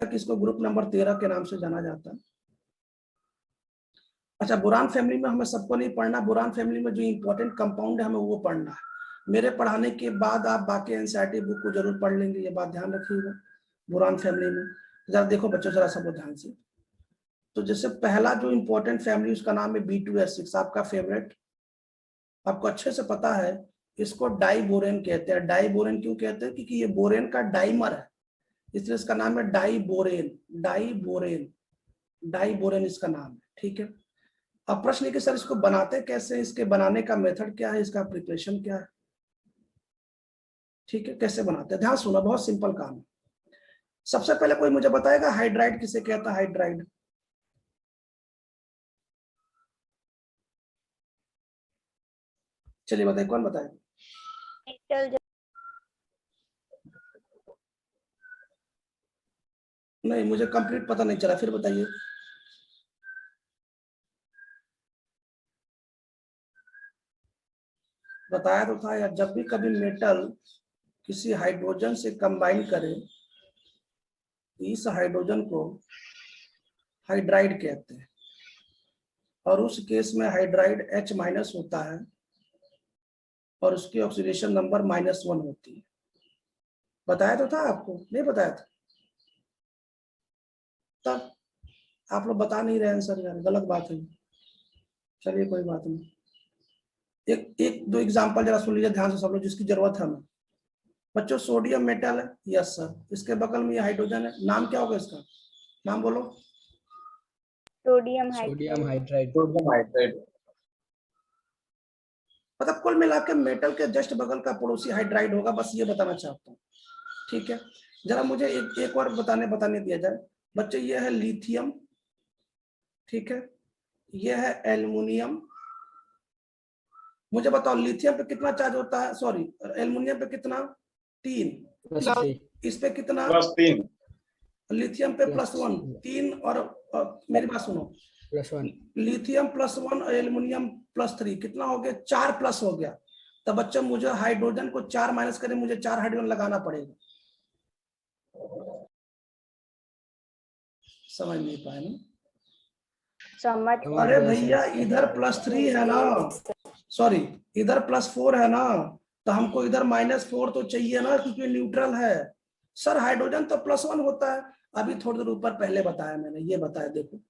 इसको group number 13 के नाम से जाना जाता है। अच्छा, बोरान फैमिली में हमें सबको नहीं पढ़ना, बोरान फैमिली में जो इंपॉर्टेंट कंपाउंड है हमें वो पढ़ना है। मेरे पढ़ाने के बाद आप बाकी एनसीईआरटी बुक को जरूर पढ़ लेंगे, ये बात ध्यान रखिएगा। बोरान फैमिली में जरा देखो बच्चों, जरा सब ध्यान से। तो जैसे पहला जो इंपॉर्टेंट फैमिली उसका नाम है B2S6, आपका फेवरेट, आपको अच्छे से पता है। इसको डाइबोरेन कहते हैं। डाइबोरेन क्यों कहते हैं? क्योंकि ये बोरेन का डाइमर है, इसलिए इसका नाम है डाइबोरेन। डाइबोरेन, डाइबोरेन इसका नाम है, ठीक है। अब प्रश्न है कि सर इसको बनाते कैसे हैं, इसके बनाने का मेथड क्या है, इसका प्रिपरेशन क्या है, ठीक है, कैसे बनाते हैं। ध्यान सुना, बहुत सिंपल काम है। सबसे पहले कोई मुझे बताएगा हाइड्राइड किसे कहता है? हाइड्राइड, चलिए बताइए, कौन बताएगा? नहीं, मुझे कंप्लीट पता नहीं चला, फिर बताइए। बताया तो था यार, जब भी कभी मेटल किसी हाइड्रोजन से कंबाइन करे, इस हाइड्रोजन को हाइड्राइड कहते हैं, और उस केस में हाइड्राइड H- होता है और उसकी ऑक्सीडेशन नंबर -1 होती है। बताया तो था आपको, नहीं बताया था? तब आप लोग बता नहीं रहे हैं सर, यार गलत बात है। चलिए कोई बात नहीं, एक एक दो एग्जांपल जरा सुन लीजिए ध्यान से सब लोग, जिसकी जरूरत है हमें। बच्चों, सोडियम मेटल है, यस सर, इसके बगल में ये हाइड्रोजन है, नाम क्या होगा इसका? नाम बोलो। Sodium hydride. मतलब कुल मिला के मेटल के जस्ट बगल का पड़ोसी हाइड्राइड होगा, बस ये बताना चाहता हूँ, ठीक है। जरा मुझे एक और बताने दिया जाए। बच्चे, ये है लिथियम, ठीक है, ये है एल्युमिनियम। मुझे बताओ लिथियम पे कितना चार्ज होता है, सॉरी एल्युमिनियम पे कितना? 3। इस पे कितना? +3। लिथियम पे +1, 3 और मेरी बात सुनो, +1। लिथियम +1 और एल्युमिनियम +3 कितना हो गया? 4 प्लस हो गया। तब बच्चों मुझे हाइड्रोजन को 4 माइनस करें, मुझे 4 हाइड्रोजन लगाना पड़ेगा। समझ नहीं पाए ना? समझ। अरे भैया, इधर +3 है ना, सॉरी इधर +4 है ना, तो हमको इधर -4 तो चाहिए ना, क्योंकि न्यूट्रल है। सर हाइड्रोजन तो +1 होता है। अभी थोड़ी देर ऊपर पहले बताया मैंने, ये बताया देखो,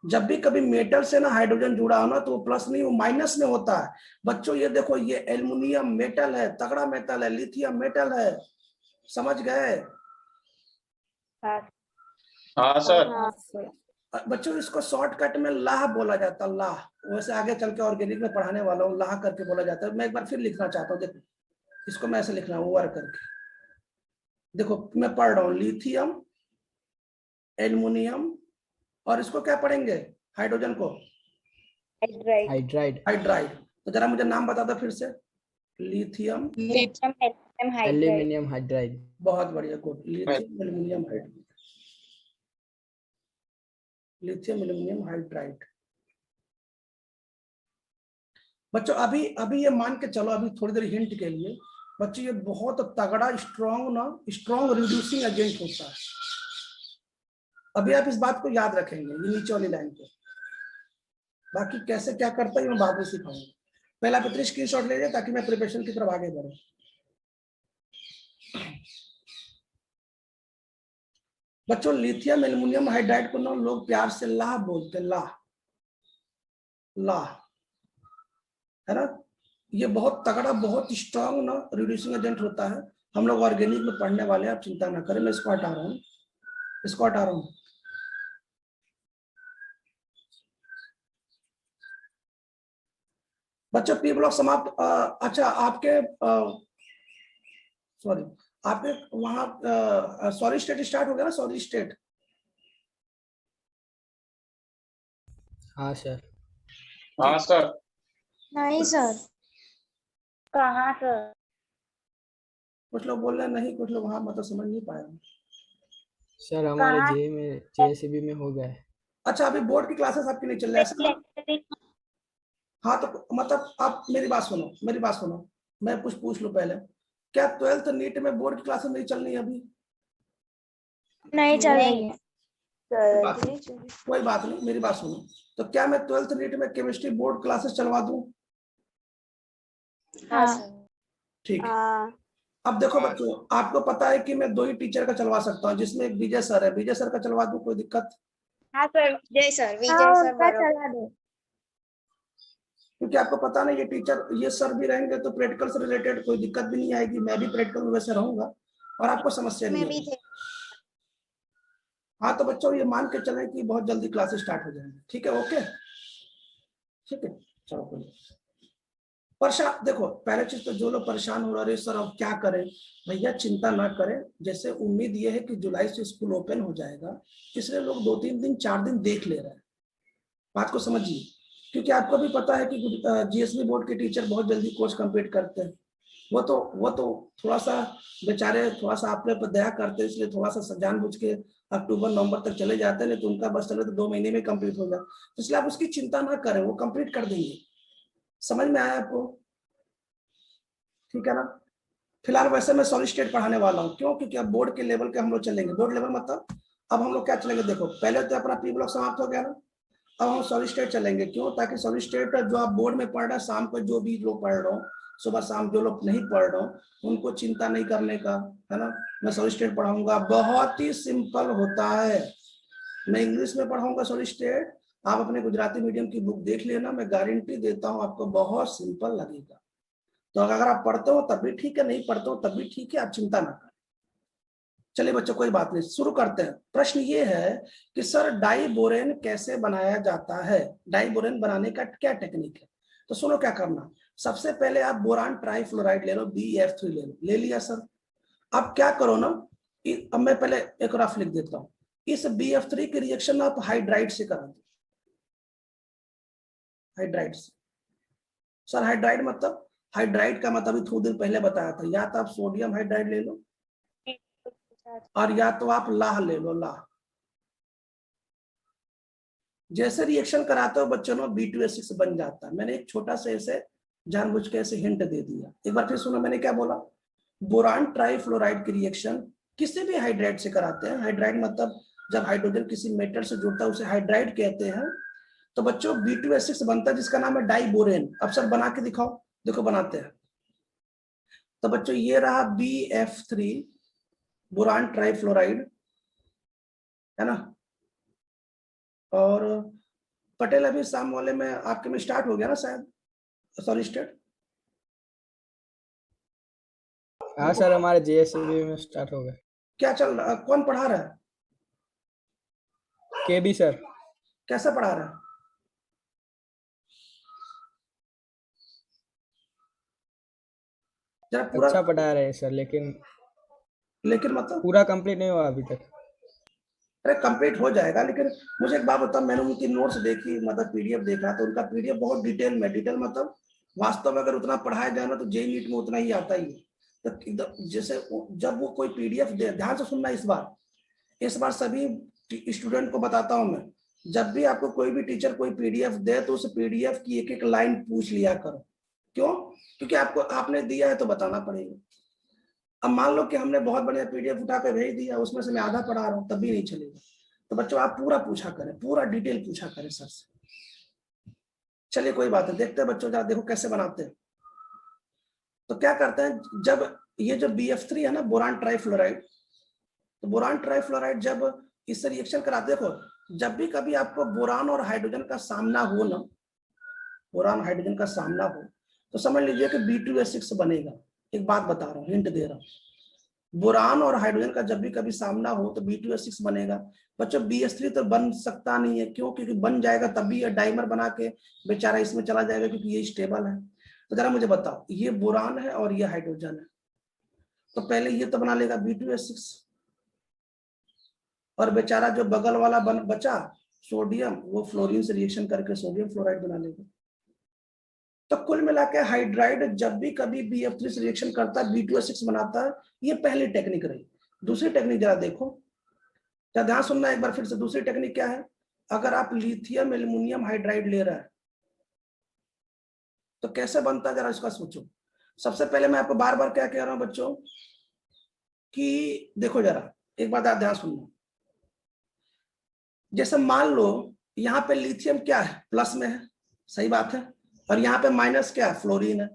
जब भी कभी मेटल से ना हाइड्रोजन जुड़ा हो ना, तो वो प्लस नहीं, वो माइनस में होता है। बच्चों ये देखो, ये एल्युमिनियम मेटल है, तगड़ा मेटल है, लिथियम मेटल है, समझ गए? हाँ सर। बच्चों इसको शॉर्टकट में लाह बोला जाता है, लाह। वैसे आगे चल के ऑर्गेनिक में पढ़ाने वाला हूँ, लाह करके बोला जाता है। मैं एक बार फिर लिखना चाहता हूँ, देखो इसको मैं ऐसे लिखना हूँ, करके देखो, मैं पढ़ रहा हूँ लिथियम, एल्युमिनियम, और इसको क्या पढ़ेंगे? हाइड्रोजन को हाइड्राइड। तो जरा मुझे नाम बता दो फिर से। Lithium, aluminium hydride. बहुत बढ़िया, good. Lithium aluminium hydride, lithium aluminium hydride. बच्चों अभी ये मान के चलो, अभी थोड़ी देर हिंट के लिए, बच्चों ये बहुत तगड़ा स्ट्रॉन्ग रिड्यूसिंग एजेंट होता है। अभी आप इस बात को याद रखेंगे, ये नीचे वाली लाइन पे। बाकी कैसे क्या करता है मैं बाद में सिखाऊंगा। पहला आप इतनी स्क्रीनशॉट ले जाए ताकि मैं प्रिपरेशन की तरफ आगे बढ़ूं। बच्चों लिथियम एल्युमिनियम हाइड्राइड को ना लोग प्यार से लाह बोलते हैं, लाह, लाह, है ना। ये बहुत तगड़ा, बहुत स्ट्रॉन्ग ना रिड्यूसिंग एजेंट होता है। हम लोग ऑर्गेनिक में पढ़ने वाले हैं, आप चिंता ना करें। मैं इसको हटा रहा हूँ, इसको हटा रहा हूँ। बच्चों पी ब्लॉक समाप्त। अच्छा आपके सॉरी, आपके वहां सॉरी स्टेट स्टार्ट हो गया ना? सॉरी स्टेट, हाँ सर। हाँ सर। नहीं सर। कहाँ सर? कुछ लोग बोल रहे हैं नहीं, कुछ लोग हाँ, मतलब समझ नहीं पाया सर हमारे जेएसबी में हो गया है। अच्छा, अभी बोर्ड की क्लासेस आपकी नहीं चल रही है? हाँ, तो मतलब आप मेरी बात सुनो, मैं कुछ पूछ लूं पहले, क्या 12th नीट में बोर्ड की क्लासेस नहीं चल रही अभी? नहीं चल रही है। कोई बात नहीं, मेरी बात सुनो। तो क्या मैं 12th नीट में केमिस्ट्री बोर्ड क्लासेस चलवा दूं? हाँ ठीक है। अब देखो बच्चों, आपको पता है कि मैं 2 ही टीचर का चलवा सकता हूँ, जिसमें एक विजय सर है। विजय सर का चलवा दूं, कोई दिक्कत? हाँ सर, विजय सर चला दो। क्योंकि आपको पता नहीं, ये टीचर, ये सर भी रहेंगे तो प्रैक्टिकल से रिलेटेड कोई दिक्कत भी नहीं आएगी। मैं भी प्रैक्टिकल में वैसे रहूंगा और आपको समस्या नहीं आएगी। हाँ तो बच्चों, ये मान के चलें कि बहुत जल्दी क्लासेस स्टार्ट हो जाएंगे। ठीक है, ओके, ठीक है, चलो कोई परेशान। देखो, पहले चीज तो जो लोग परेशान हो रहे सर अब क्या करें, भैया चिंता ना करें। जैसे उम्मीद ये है कि जुलाई से स्कूल ओपन हो जाएगा, इसलिए लोग 2-3 दिन 4 दिन देख ले रहे हैं। बात को समझिए, क्योंकि आपको भी पता है कि जीएसबी बोर्ड के टीचर बहुत जल्दी कोर्स कंप्लीट करते हैं। वो तो थोड़ा सा बेचारे थोड़ा सा अपने पर दया करते हैं, इसलिए थोड़ा सा जानबूझ के अक्टूबर नवंबर तक चले जाते हैं। नहीं तो उनका बस चले तो 2 महीने में कंप्लीट हो जाए, इसलिए आप उसकी चिंता ना करें, वो कंप्लीट कर देंगे। समझ में आया आपको? ठीक है ना। फिलहाल वैसे मैं सॉलिड स्टेट पढ़ाने वाला हूँ। क्यों? क्योंकि अब बोर्ड के लेवल के हम लोग चलेंगे। बोर्ड लेवल मतलब अब हम लोग क्या चलेंगे, देखो पहले तो अपना पी ब्लॉक समाप्त हो गया ना, अब हम सॉलिड स्टेट चलेंगे। क्यों? ताकि सॉलिड स्टेट जो आप बोर्ड में पढ़ रहे हैं, शाम को जो भी लोग पढ़ रहे हो, सुबह शाम जो लोग नहीं पढ़ रहे हो, उनको चिंता नहीं करने का, है ना। मैं सॉलिड स्टेट पढ़ाऊंगा, बहुत ही सिंपल होता है। मैं इंग्लिश में पढ़ाऊंगा सॉलिड स्टेट, आप अपने गुजराती मीडियम की बुक देख लेना, मैं गारंटी देता हूँ आपको बहुत सिंपल लगेगा। तो अगर आप पढ़ते हो तब भी ठीक है, नहीं पढ़ते हो तब भी ठीक है, आप चिंता ना करें। चलिए बच्चों, कोई बात नहीं, शुरू करते हैं। प्रश्न ये है कि सर डाइबोरेन कैसे बनाया जाता है, डाइबोरेन बनाने का क्या टेक्निक है। तो सुनो क्या करना, सबसे पहले आप बोरान ट्राइफ्लोराइड ले लो, BF3 ले लो। ले लिया सर। अब क्या करो ना, अब मैं पहले एक रफ लिख देता हूँ। इस BF3 की रिएक्शन आप हाइड्राइड से करा दो। हाइड्राइड से सर, हाइड्राइड मतलब, हाइड्राइड का मतलब थोड़ी देर पहले बताया था, या तो आप सोडियम हाइड्राइड ले लो और या तो आप लाह ले लो, लाह। जैसे रिएक्शन कराते हो बच्चों में B2H6 बन जाता है। मैंने एक छोटा सा ऐसे जानबूझ के ऐसे हिंट दे दिया। एक बार फिर सुनो मैंने क्या बोला। बोरान ट्राइफ्लोराइड की रिएक्शन किसी भी हाइड्राइड से कराते हैं। हाइड्राइड मतलब जब हाइड्रोजन किसी मेटल से जुड़ता है उसे हाइड्राइड कहते हैं। तो बच्चों B2H6 बनता है जिसका नाम है डाइबोरेन। अब सर बना के दिखाओ, देखो बनाते हैं। तो बच्चों ये रहा BF3, बोरान ट्राइफ्लोराइड, है ना। और पटेल अभी शाम वाले में आपके में स्टार्ट हो गया ना शायद सॉलिड स्टेट? हाँ सर, हमारे JSB में स्टार्ट हो गया। क्या चल रहा, कौन पढ़ा रहा है? KB sir. कैसा पढ़ा रहा है? जरा पूरा अच्छा पढ़ा रहे हैं सर, लेकिन मतलब पूरा कंप्लीट नहीं हुआ अभी तक। अरे कंप्लीट हो जाएगा, लेकिन मुझे एक बात बताओ, मैंने उनकी नोट्स देखी, मतलब PDF देखा, तो उनका PDF बहुत डिटेल में, डिटेल मतलब वास्तव में अगर उतना पढ़ाया जाए ना तो JEE नीट में उतना ही आता ही है। तो एकदम जैसे जब वो कोई PDF दे, ध्यान से सुनना, इस बार सभी स्टूडेंट को बताता हूं मैं, जब भी आपको कोई भी टीचर कोई PDF दे तो उस PDF की एक एक लाइन पूछ लिया करो। क्यों? क्योंकि आपको आपने दिया है तो बताना पड़ेगा। अब मान लो कि हमने बहुत बढ़िया PDF उठा के भेज दिया, उसमें से मैं आधा पढ़ा रहा हूँ, तब भी नहीं चलेगा। तो बच्चों आप पूरा पूछा करें, पूरा डिटेल पूछा करें सर से। चलिए कोई बात है, देखते हैं बच्चों, जरा देखो कैसे बनाते हैं। तो क्या करते हैं, जब ये जो BF3 है ना, बोरान ट्राइफ्लोराइड, तो बोरान ट्राइफ्लोराइड जब इससे रिएक्शन कराते, देखो जब भी कभी आपको बोरान और हाइड्रोजन का सामना हो ना, बोरान हाइड्रोजन का सामना हो, तो समझ लीजिए कि B2H6 बनेगा। एक बात बता रहा हूँ, हिंट दे रहा हूँ, बोरान और हाइड्रोजन का जब भी कभी सामना हो तो B2H6 बनेगा। बच्चों BH3 तो बन सकता नहीं है। क्यों? क्योंकि बन जाएगा तब भी डाइमर बना के बेचारा इसमें चला जाएगा, क्योंकि ये स्टेबल है। तो जरा मुझे बताओ, ये बोरान है और ये हाइड्रोजन है, तो पहले ये तो बना लेगा B2H6, और बेचारा जो बगल वाला बचा सोडियम, वो फ्लोरीन से रिएक्शन करके सोडियम फ्लोराइड बना लेगा। तो कुल मिला के हाइड्राइड जब भी कभी BF3 से रिएक्शन करता है B2H6 बनाता है। ये पहली टेक्निक रही। दूसरी टेक्निक जरा देखो, क्या ध्यान सुनना एक बार फिर से। दूसरी टेक्निक क्या है, अगर आप लिथियम एल्युमिनियम हाइड्राइड ले रहे हैं तो कैसे बनता है, जरा इसका सोचो। सबसे पहले मैं आपको बार बार क्या कह रहा हूं बच्चों, कि देखो जरा एक बात आप ध्यान सुनना, जैसे मान लो यहाँ पे लिथियम क्या है, प्लस में है, सही बात है, और यहाँ पे माइनस क्या है, फ्लोरीन है।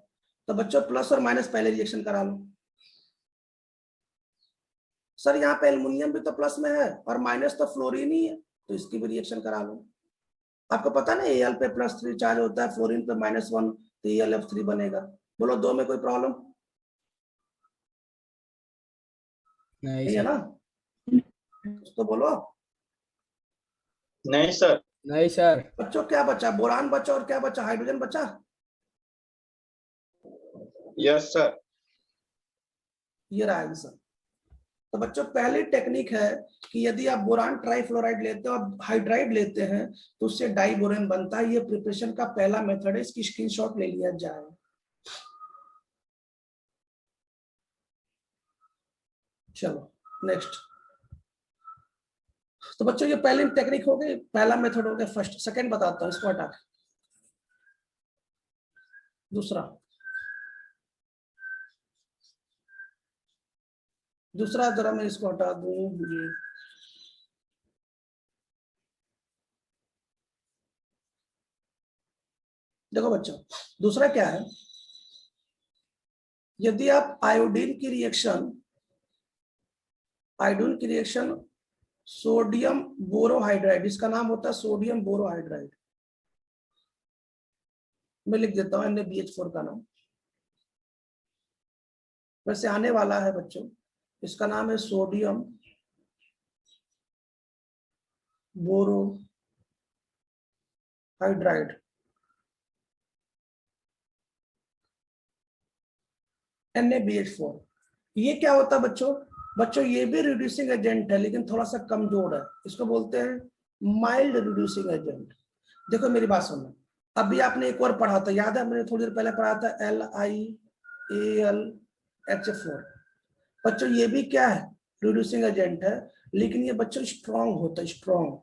तो बच्चों प्लस और माइनस पहले रिएक्शन करा लो। सर यहाँ पे एल्युमिनियम भी तो प्लस में है और माइनस तो फ्लोरीन ही है, तो इसकी भी रिएक्शन करा लो। आपको पता ना Al पे +3 चार्ज होता है, फ्लोरीन पे -1, तो AlF3 बनेगा। बोलो दो में कोई प्रॉब्लम नहीं नहीं है सर। ना? तो बोलो। नहीं सर। नहीं सर। बच्चों क्या बचा, बोरान बचा और क्या बचा, हाइड्रोजन बचा। Yes sir. ये रहा आंसर। तो बच्चों पहली टेक्निक है कि यदि आप बोरान ट्राइफ्लोराइड लेते हो और हाइड्राइड लेते हैं तो उससे डाइबोरेन बनता है। ये प्रिपरेशन का पहला मेथड है, इसकी स्क्रीनशॉट ले लिया जाए। चलो नेक्स्ट। तो बच्चों ये पहली टेक्निक हो गई, पहला मेथड हो गया फर्स्ट। सेकंड बताता हूं, इसको हटा के दूसरा जरा मैं इसको हटा दूं। देखो बच्चों दूसरा क्या है, यदि आप आयोडीन की रिएक्शन सोडियम बोरोहाइड्राइड, इसका नाम होता है सोडियम बोरोहाइड्राइड, मैं लिख देता हूं NaBH4 का नाम, वैसे आने वाला है बच्चों, इसका नाम है सोडियम बोरोहाइड्राइड। NaBH4 ये क्या होता है बच्चों ये भी रिड्यूसिंग एजेंट है लेकिन थोड़ा सा कमजोर है, इसको बोलते हैं माइल्ड रिड्यूसिंग एजेंट। देखो मेरी बात सुनना, अभी आपने एक और पढ़ा था, याद है मैंने थोड़ी देर पहले पढ़ा था LiAlH4। बच्चों ये भी क्या है, रिड्यूसिंग एजेंट है, लेकिन ये बच्चों स्ट्रॉन्ग होता है, स्ट्रॉन्ग।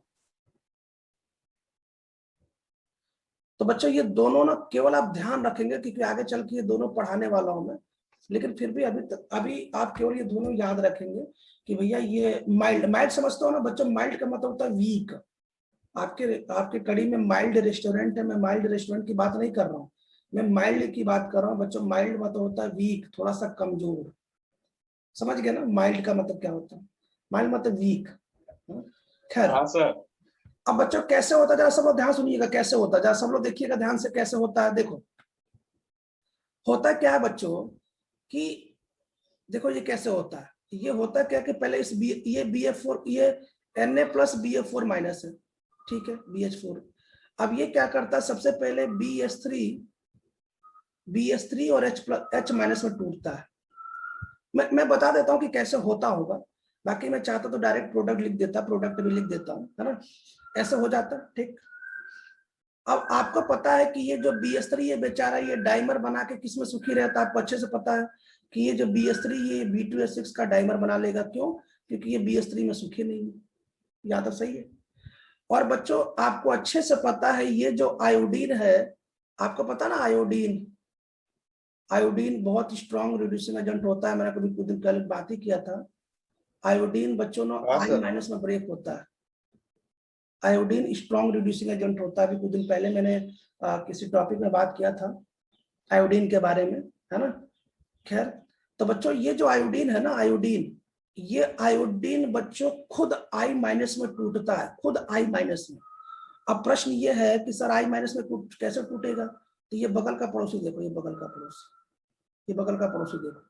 तो बच्चों ये दोनों ना केवल आप ध्यान रखेंगे क्योंकि आगे चल के ये दोनों पढ़ाने वाला हूं मैं, लेकिन फिर भी अभी आप केवल ये दोनों याद रखेंगे कि भैया ये माइल्ड समझते हो ना बच्चों, माइल्ड का मतलब होता है वीक। आपके कड़ी में माइल्ड रेस्टोरेंट है, मैं माइल्ड रेस्टोरेंट की बात नहीं कर रहा हूँ, मैं माइल्ड की बात कर रहा हूँ बच्चों। माइल्ड मतलब होता है वीक, थोड़ा सा कमजोर, समझ गए ना माइल्ड का मतलब क्या होता है, माइल्ड मतलब वीक। खैर हाँ सर। अब बच्चों कैसे होता है जरा सब लोग ध्यान सुनिएगा, कैसे होता है जरा सब लोग देखिएगा ध्यान से कैसे होता है। देखो होता क्या है बच्चों कि देखो ये कैसे होता है, ये होता क्या कि पहले ये BF4, ये Na+BF4- है, ठीक है, BH4। अब ये क्या करता है, सबसे पहले BH3 और H- में टूटता है। मैं बता देता हूं कि कैसे होता होगा, बाकी मैं चाहता तो डायरेक्ट प्रोडक्ट लिख देता, प्रोडक्ट भी लिख देता हूं, है ना, ऐसे हो जाता ठीक। अब आपको पता है कि ये जो BH3 ये बेचारा ये डाइमर बना के किसमें सुखी रहता है, आपको अच्छे से पता है कि ये जो BH3 ये B2H6 का डाइमर बना लेगा, क्यों, क्योंकि ये BH3 में सुखी नहीं है, याद तो सही है। और बच्चों आपको अच्छे से पता है ये जो आयोडीन है, आपको पता ना आयोडीन बहुत स्ट्रॉन्ग रिड्यूसिंग एजेंट होता है, मैंने कभी कुछ दिन पहले बात ही किया था। आयोडीन बच्चों ना हाँ सर। I- में ब्रेक होता है, आयोडीन स्ट्रॉन्ग रिड्यूसिंग एजेंट होता है। अभी कुछ दिन पहले मैंने किसी टॉपिक में बात किया था आयोडीन के बारे में, है ना। खैर तो बच्चों ये जो आयोडीन है ना, ये आयोडीन बच्चों खुद I- में टूटता है, खुद I- में। अब प्रश्न ये है कि सर I- में कैसे टूटेगा, तो ये बगल का पड़ोसी देखो, ये बगल का पड़ोसी देखो।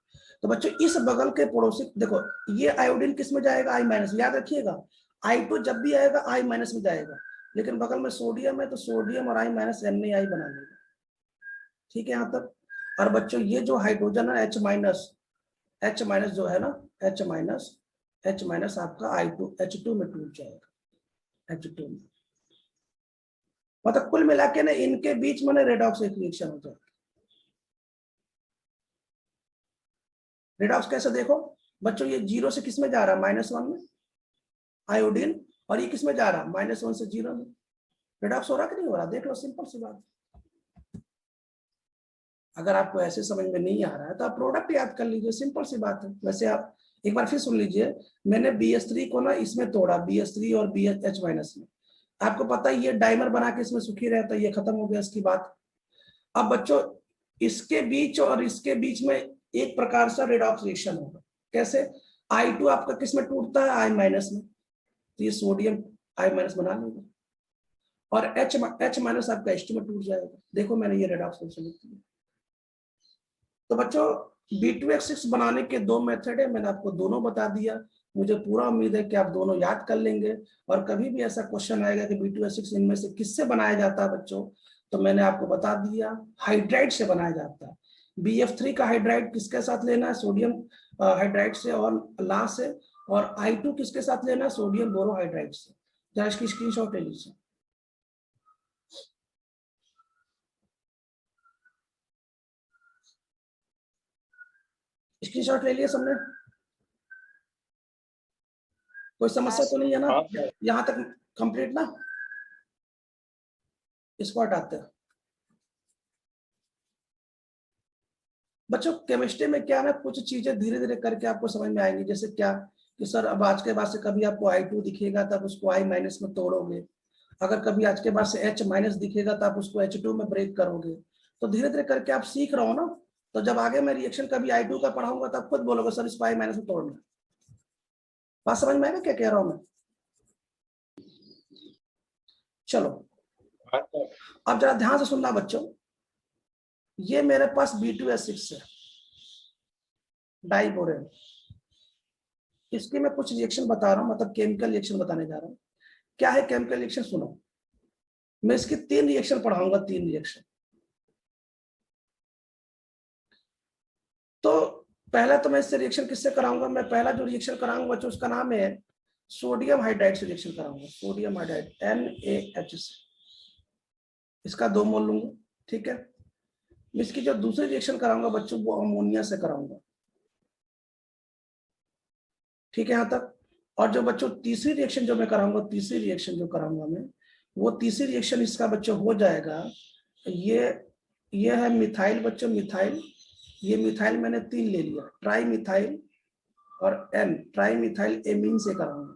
तो बच्चों इस बगल के पड़ोसी देखो, ये आयोडीन किस में जाएगा, I-, याद रखिएगा I2 जब भी आएगा I- में जाएगा, लेकिन बगल में सोडियम है तो सोडियम और I- NaI बना लेगा, ठीक है यहाँ तक। और बच्चों ये जो हाइड्रोजन है H- जो है ना, H- आपका H2 में टूट जाएगा, H2 में। मतलब कुल मिला के ना इनके बीच में रेडॉक्स एक रिएक्शन हो जाएगा। रेडॉक्स कैसे देखो बच्चों, ये 0 से किस में जा रहा है, -1 में आयोडीन, और ये किस में जा रहा है, -1 से 0 में। रेडॉक्स हो रहा कि नहीं हो रहा, देख लो, सिंपल सी बात। अगर आपको ऐसे समझ में नहीं आ रहा है तो आप प्रोडक्ट याद कर लीजिए, सिंपल सी बात है। वैसे आप एक बार फिर सुन लीजिए, मैंने BH3 को ना इसमें तोड़ा, BH3 और BH- में, आपको पता है ये डाइमर बना के इसमें सुखी रहता है, ये खत्म हो गया इसकी बात। अब बच्चों इसके बीच और इसके बीच में एक प्रकार से रेडॉक्स रिएक्शन होगा। कैसे? I2 आपका किस में टूटता है? I- में। तो ये सोडियम I- बना लेगा और H- आपका H2 में टूट जाएगा। देखो मैंने ये रेडॉक्स रिएक्शन लिख दिया। तो बच्चों B2H6 बनाने के दो मेथड है, मैंने आपको दोनों बता दिया। मुझे पूरा उम्मीद है कि आप दोनों याद कर लेंगे और कभी भी ऐसा क्वेश्चन आएगा कि B2H6 इनमें से किससे बनाया जाता है बच्चों, तो मैंने आपको बता दिया हाइड्राइड से बनाया जाता है। BF3 का हाइड्राइड किसके साथ लेना है? सोडियम हाइड्राइड से और ला से। और I2 किसके साथ लेना है? सोडियम बोरोहाइड्राइड से। जरा इसकी स्क्रीनशॉट ले लीजिए। स्क्रीनशॉट ले लिया सबने? कोई समस्या तो नहीं है ना? हाँ सर। यहां तक कंप्लीट ना? इसको हटाते हैं। बच्चों केमिस्ट्री में क्या है, कुछ चीजें धीरे धीरे करके आपको समझ में आएंगी। जैसे क्या कि सर अब आज के बाद से कभी आपको I2 दिखेगा तब उसको I- में तोड़ोगे, अगर कभी आज के बाद से H- दिखेगा तो आप उसको H2 में ब्रेक करोगे। तो धीरे धीरे करके आप सीख रहे हो ना, तो जब आगे मैं रिएक्शन कभी I2 का पढ़ाऊंगा तो आप खुद बोलोगे सर इसको I- में तोड़ना। बात समझ में आएगा क्या कह रहा हूं मैं? चलो हाँ सर। अब जरा ध्यान से सुनना बच्चों, ये मेरे पास B2H6 है, डाइबोरेन। इसकी मैं कुछ रिएक्शन बता रहा हूं, मतलब केमिकल रिएक्शन बताने जा रहा हूं। क्या है केमिकल रिएक्शन? सुनो, मैं इसकी 3 रिएक्शन पढ़ाऊंगा, 3 रिएक्शन। तो पहला तो मैं इससे रिएक्शन किससे कराऊंगा? मैं पहला जो रिएक्शन कराऊंगा बच्चों उसका नाम है सोडियम हाइड्राइड से रिएक्शन कराऊंगा। सोडियम हाइड्राइड NaH से, इसका 2 मोल लूंगा, ठीक है। इसकी जो दूसरी रिएक्शन कराऊंगा बच्चों वो अमोनिया से कराऊंगा, ठीक है यहां तक। और जो बच्चों तीसरी रिएक्शन जो मैं कराऊंगा, तीसरी रिएक्शन जो कराऊंगा मैं, वो तीसरी रिएक्शन इसका बच्चों हो जाएगा, ये है मिथाइल बच्चों, मिथाइल। ये मिथाइल मैंने 3 ले लिया, ट्राई मिथाइल और N, ट्राई मिथाइल एमीन से कराऊंगा।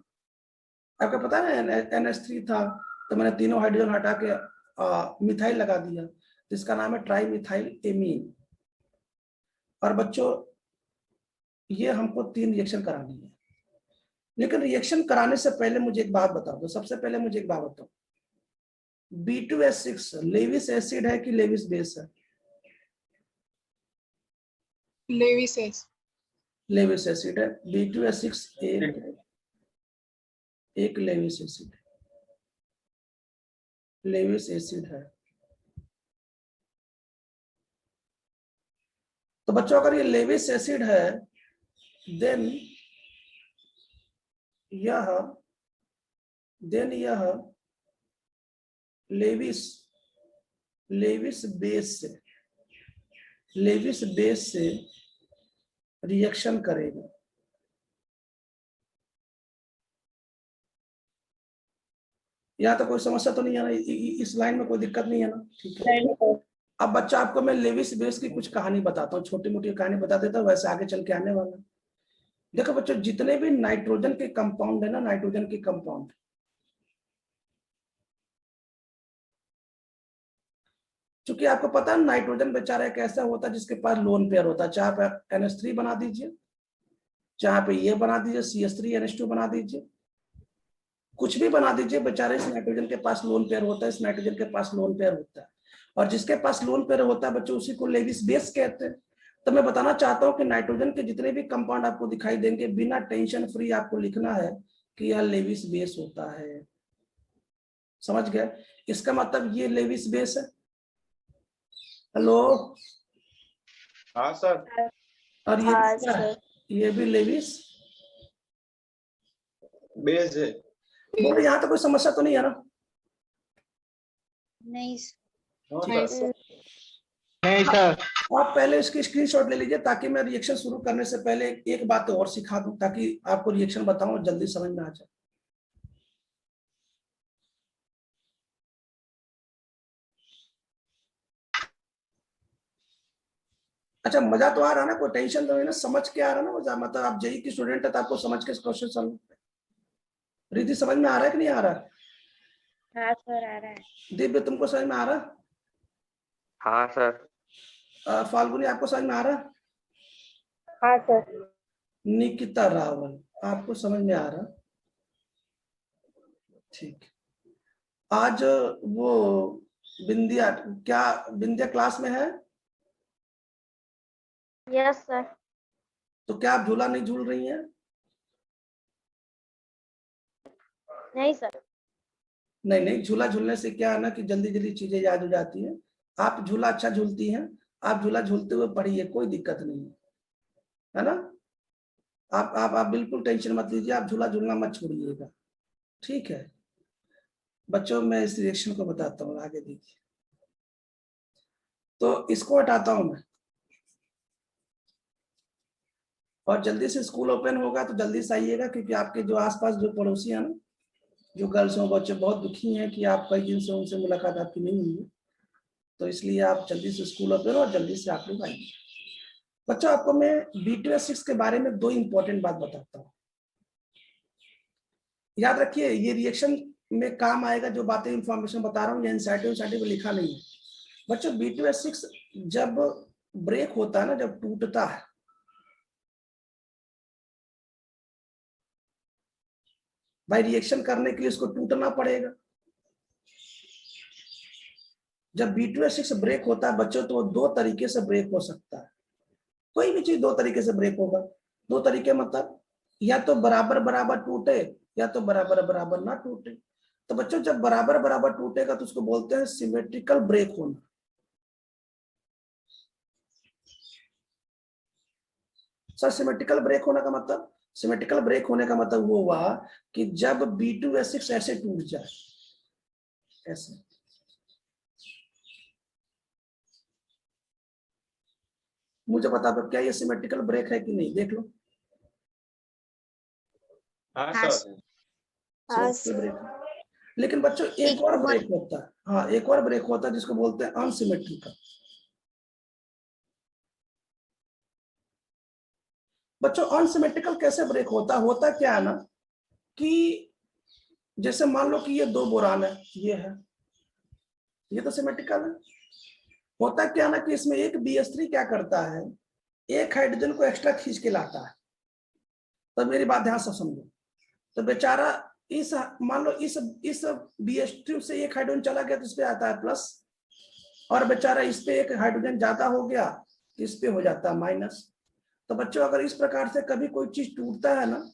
आपको पता है ना NH3 था, तो मैंने तीनों हाइड्रोजन हटा के मिथाइल लगा दिया, तो इसका नाम है ट्राई मिथाइल एमीन। और बच्चों ये हमको 3 रिएक्शन करानी है, लेकिन रिएक्शन कराने से पहले मुझे एक बात बताओ। तो सबसे पहले मुझे एक बात बताओ, B2H6 लेविस एसिड है कि लेविस बेस है? लेविस लेविस एसिड है। B2H6 एक लेविस एसिड, लेविस एसिड है। तो बच्चों अगर ये लेविस एसिड है, देन यह लेविस बेस से रिएक्शन करेगा। यहाँ तो कोई समस्या तो नहीं है ना? इस लाइन में कोई दिक्कत नहीं है ना? ठीक है। अब बच्चा आपको मैं लेविस बेस की कुछ कहानी बताता हूँ, छोटी मोटी कहानी बता देता हूँ, वैसे आगे चल के आने वाला। देखो बच्चों जितने भी नाइट्रोजन के कंपाउंड है ना, नाइट्रोजन के कंपाउंड, क्योंकि आपको पता है नाइट्रोजन बेचारा एक ऐसा होता है जिसके पास लोन पेयर होता है। चाहे आप NH3 बना दीजिए, चाहे पे ये बना दीजिए CH3NH2 बना दीजिए, कुछ भी बना दीजिए, बेचारे इस नाइट्रोजन के पास लोन पेयर होता है, इस नाइट्रोजन के पास लोन पेयर होता है। और जिसके पास लोन पेयर होता है बच्चों उसी को लेविस बेस कहते हैं। तो मैं बताना चाहता हूं कि नाइट्रोजन के जितने भी कंपाउंड आपको दिखाई देंगे, बिना टेंशन फ्री आपको लिखना है कि यह लेविस बेस होता है। समझ गए? इसका मतलब ये लेविस बेस है। हेलो? हाँ सर। और ये क्या है? ये भी लेविस बेस है। बोलो, यहाँ तो कोई समस्या तो नहीं है ना? नहीं हाँ सर। नहीं सर। आप पहले इसकी स्क्रीनशॉट ले लीजिए ताकि मैं रिएक्शन शुरू करने से पहले एक बात और सिखा दूं, ताकि आपको रिएक्शन बताऊं जल्दी समझ में आ जाए। अच्छा मजा तो आ रहा है ना? कोई टेंशन तो नहीं ना? समझ के आ रहा है ना मजा? मतलब आप जेई की स्टूडेंट है तो आपको समझ के क्वेश्चन सॉल्व, रिद्धि समझ में आ रहा है कि नहीं आ रहा है? हाँ सर आ रहा है। दिव्य तुमको समझ में आ रहा? हाँ सर। फाल्गुनी आपको समझ में आ रहा? हाँ सर। निकिता रावल आपको समझ में आ रहा? ठीक। आज वो बिंदिया, क्या बिंदिया क्लास में है? Yes sir. तो क्या आप झूला नहीं झूल रही हैं? नहीं सर। नहीं नहीं, झूला झूलने से क्या है ना कि जल्दी जल्दी चीजें याद हो जाती हैं। आप झूला अच्छा झूलती हैं, आप झूला झूलते हुए पढ़िए, कोई दिक्कत नहीं है, है ना? आप बिल्कुल टेंशन मत लीजिए, आप झूला झूलना मत छोड़िएगा, ठीक है बच्चों? मैं इस रिएक्शन को बताता हूँ, आगे देखिए। तो इसको हटाता हूं मैं, और जल्दी से स्कूल ओपन होगा तो जल्दी से आइएगा, क्योंकि आपके जो आसपास जो पड़ोसी हैं ना, जो गर्ल्स हो बच्चे, बहुत दुखी हैं कि आप कई दिन से उनसे मुलाकात आपकी नहीं हुई है, तो इसलिए आप जल्दी से स्कूल ओपन हो और जल्दी से आप लोग आइए। बच्चों आपको मैं B2S6 के बारे में 2 इंपॉर्टेंट बात बताता हूँ, याद रखिए, ये रिएक्शन में काम आएगा। जो बातें इंफॉर्मेशन बता रहा हूँ ये एनसीईआरटी में लिखा नहीं है बच्चों। B2S6 जब ब्रेक होता है ना, जब टूटता है, भाई रिएक्शन करने के लिए इसको टूटना पड़ेगा। जब B2S6 ब्रेक होता है बच्चों, तो 2 तरीके से ब्रेक हो सकता है। कोई भी चीज 2 तरीके से ब्रेक होगा। 2 तरीके मतलब या तो बराबर बराबर टूटे, या तो बराबर बराबर ना टूटे। तो बच्चों जब बराबर बराबर टूटेगा तो उसको बोलते हैं सिमेट्रिकल ब्रेक होना। सर सिमेट्रिकल ब्रेक होने का मतलब, सिमेट्रिकल ब्रेक होने का मतलब वो हुआ कि जब B2S6 ऐसे टूट जाए, ऐसे। मुझे बता दो क्या ये सिमेट्रिकल ब्रेक है कि नहीं, देख लो। हाँ हाँ सर। सिमेट्रिकल ब्रेक है। लेकिन बच्चों एक और ब्रेक होता है, हाँ एक और ब्रेक होता है जिसको बोलते हैं अनसिमेट्रिकल। बच्चों अनसिमेट्रिकल कैसे ब्रेक होता है? होता क्या है ना कि जैसे मान लो कि ये 2 बोरान है, ये तो सिमेट्रिकल है। होता क्या है ना कि इसमें एक BH3 क्या करता है, एक हाइड्रोजन को एक्स्ट्रा खींच के लाता है। तो मेरी बात ध्यान से समझो। तो बेचारा इस, मान लो इस BH3 से एक हाइड्रोजन चला गया तो इस पे आता है प्लस, और बेचारा इस पे एक हाइड्रोजन ज्यादा हो गया तो इस पे हो जाता है माइनस। तो बच्चों अगर इस प्रकार से कभी कोई चीज टूटता है ना,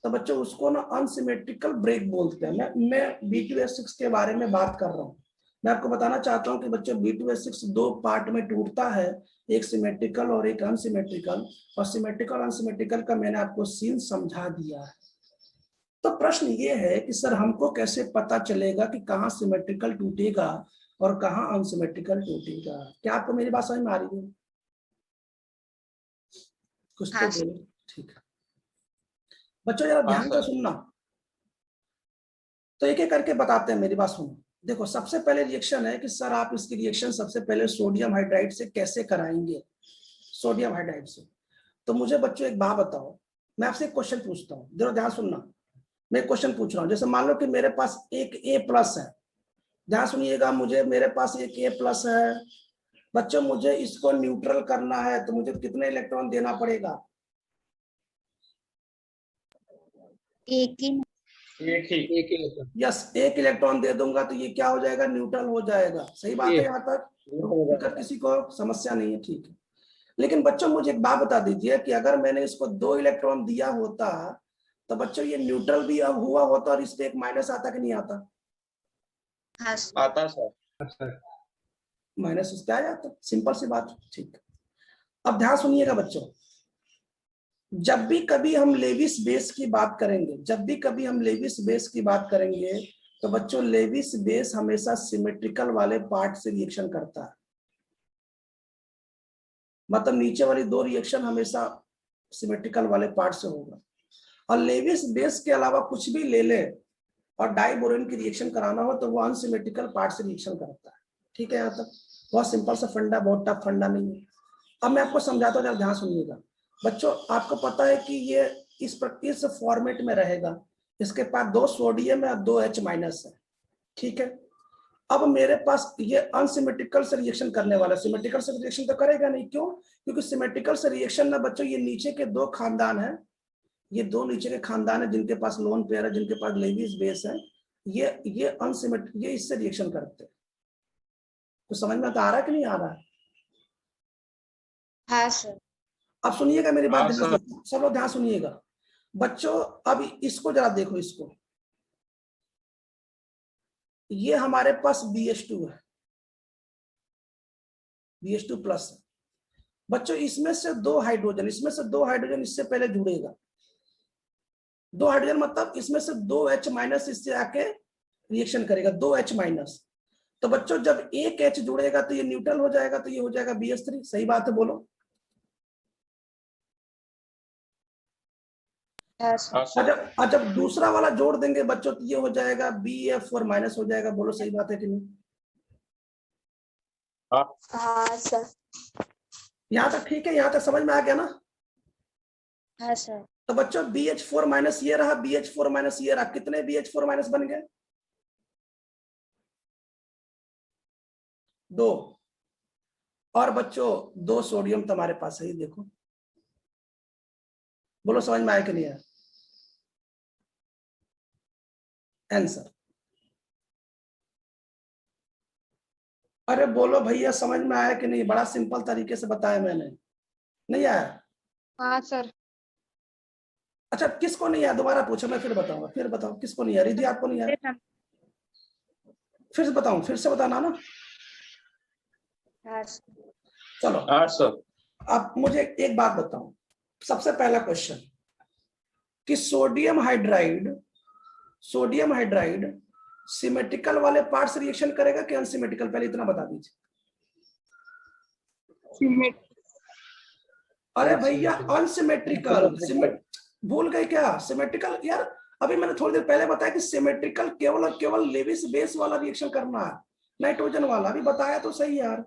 तो बच्चों उसको ना अनसिमेट्रिकल ब्रेक बोलते हैं। मैं B2S6 के बारे में बात कर रहा हूँ। मैं आपको बताना चाहता हूं कि बच्चों B2S6 2 पार्ट में टूटता है, एक सिमेट्रिकल और एक अनसिमेट्रिकल। और सिमेट्रिकल अनसिमेट्रिकल का मैंने आपको सीन समझा दिया है। तो प्रश्न ये है कि सर हमको कैसे पता चलेगा कि कहाँ सिमेट्रिकल टूटेगा और कहाँ अनसिमेट्रिकल टूटेगा? क्या आपको मेरी बात समझ में आ रही है? कुछ तो बोलो। ठीक है बच्चों जरा ध्यान से सुनना, तो एक एक करके बताते हैं, मेरी बात सुनो। देखो सबसे पहले रिएक्शन है कि सर आप इसकी रिएक्शन सबसे पहले सोडियम हाइड्राइड से कैसे कराएंगे? सोडियम हाइड्राइड से। तो मुझे बच्चों एक बात बताओ, मैं आपसे एक क्वेश्चन पूछता हूँ, जरा ध्यान सुनना। मैं क्वेश्चन पूछ रहा हूँ, जैसे मान लो कि मेरे पास एक A+ है, ध्यान सुनिएगा, मेरे पास एक A+ है बच्चों, मुझे इसको न्यूट्रल करना है तो मुझे कितने इलेक्ट्रॉन देना पड़ेगा? एक ही। यस, 1 इलेक्ट्रॉन दे दूंगा तो ये क्या हो जाएगा? न्यूट्रल हो जाएगा। सही बात है, यहाँ तक अगर किसी को समस्या नहीं है, ठीक है। लेकिन बच्चों मुझे एक बात बता दीजिए कि अगर मैंने इसको 2 इलेक्ट्रॉन दिया होता तो बच्चों ये न्यूट्रल भी हुआ होता और इस पे एक माइनस आता कि नहीं आता? आता सर। माइनस उस पे आ जाता, सिंपल सी बात, ठीक। अब ध्यान सुनिएगा बच्चों, जब भी कभी हम लेविस बेस की बात करेंगे, तो बच्चों लेविस बेस हमेशा सिमेट्रिकल वाले पार्ट से रिएक्शन करता है। मतलब नीचे वाली 2 रिएक्शन हमेशा सिमेट्रिकल वाले पार्ट से होगा। और लेविस बेस के अलावा कुछ भी ले ले और डाइबोरेन की रिएक्शन कराना हो तो वो अनसिमेट्रिकल पार्ट से रिएक्शन करता है। ठीक है, यहाँ तक बहुत सिंपल सा फंडा, बहुत टफ फंडा नहीं है। अब मैं आपको समझाता हूँ, जरा ध्यान सुनिएगा बच्चों। आपको पता है कि ये इस फॉर्मेट में रहेगा, इसके पास 2 सोडियम है और 2 H- है। ठीक है, अब मेरे पास ये अनसिमेट्रिकल से रिएक्शन करने वाला, सिमेट्रिकल से रिएक्शन तो करेगा नहीं। क्यों? क्योंकि सिमेट्रिकल से रिएक्शन ना बच्चों, ये नीचे के दो खानदान है, ये दो नीचे के खानदान है जिनके पास लोन पेयर है, जिनके पास लेविस बेस है, ये अनसिमेट्रिक, ये इससे रिएक्शन करते हैं। तो समझ में तो आ रहा है कि नहीं आ रहा है? हाँ सर। अब सुनिएगा मेरी बात, हाँ, सब लोग ध्यान सुनिएगा बच्चों। अब इसको जरा देखो, इसको, ये हमारे पास BH2 है, BH2 प्लस है बच्चों। इसमें से दो हाइड्रोजन इससे पहले जुड़ेगा। दो हाइड्रोजन मतलब इसमें से 2H माइनस इससे आके रिएक्शन करेगा, 2H माइनस। तो बच्चों जब एक H जुड़ेगा तो ये न्यूट्रल हो जाएगा, तो ये हो जाएगा BH3। सही बात है, बोलो। और जब दूसरा वाला जोड़ देंगे बच्चों तो ये हो जाएगा BF4 माइनस हो जाएगा। बोलो सही बात है कि नहीं? हाँ सर। यहाँ तक ठीक है? यहाँ तक समझ में आ गया ना? हाँ सर। तो बच्चों BH4 माइनस ये रहा, BH4 माइनस ये रहा। कितने BH4 माइनस बन गए? 2। और बच्चों 2 सोडियम तुम्हारे पास है, ये देखो। बोलो समझ में आया कि नहीं आया? आंसर। अरे बोलो भैया, समझ में आया कि नहीं? बड़ा सिंपल तरीके से बताया मैंने, नहीं आया? हाँ सर। अच्छा, किसको नहीं आया? दोबारा पूछो, मैं फिर बताऊंगा। फिर बताओ किसको नहीं आया। रिद्धि आपको नहीं आया? फिर से बताऊं? फिर से बताना ना। चलो। हाँ सर। अब मुझे एक बात बताओ, सबसे पहला क्वेश्चन कि सोडियम हाइड्राइड सिमेट्रिकल वाले पार्ट से रिएक्शन करेगा कि अनसिमेट्रिकल? पहले इतना बता दीजिए। अरे भैया अनसिमेट्रिकल, भूल गए क्या? सिमेट्रिकल यार, अभी मैंने थोड़ी देर पहले बताया कि सिमेट्रिकल केवल और केवल लेविस बेस वाला रिएक्शन करना है, नाइट्रोजन वाला। अभी बताया तो सही यार।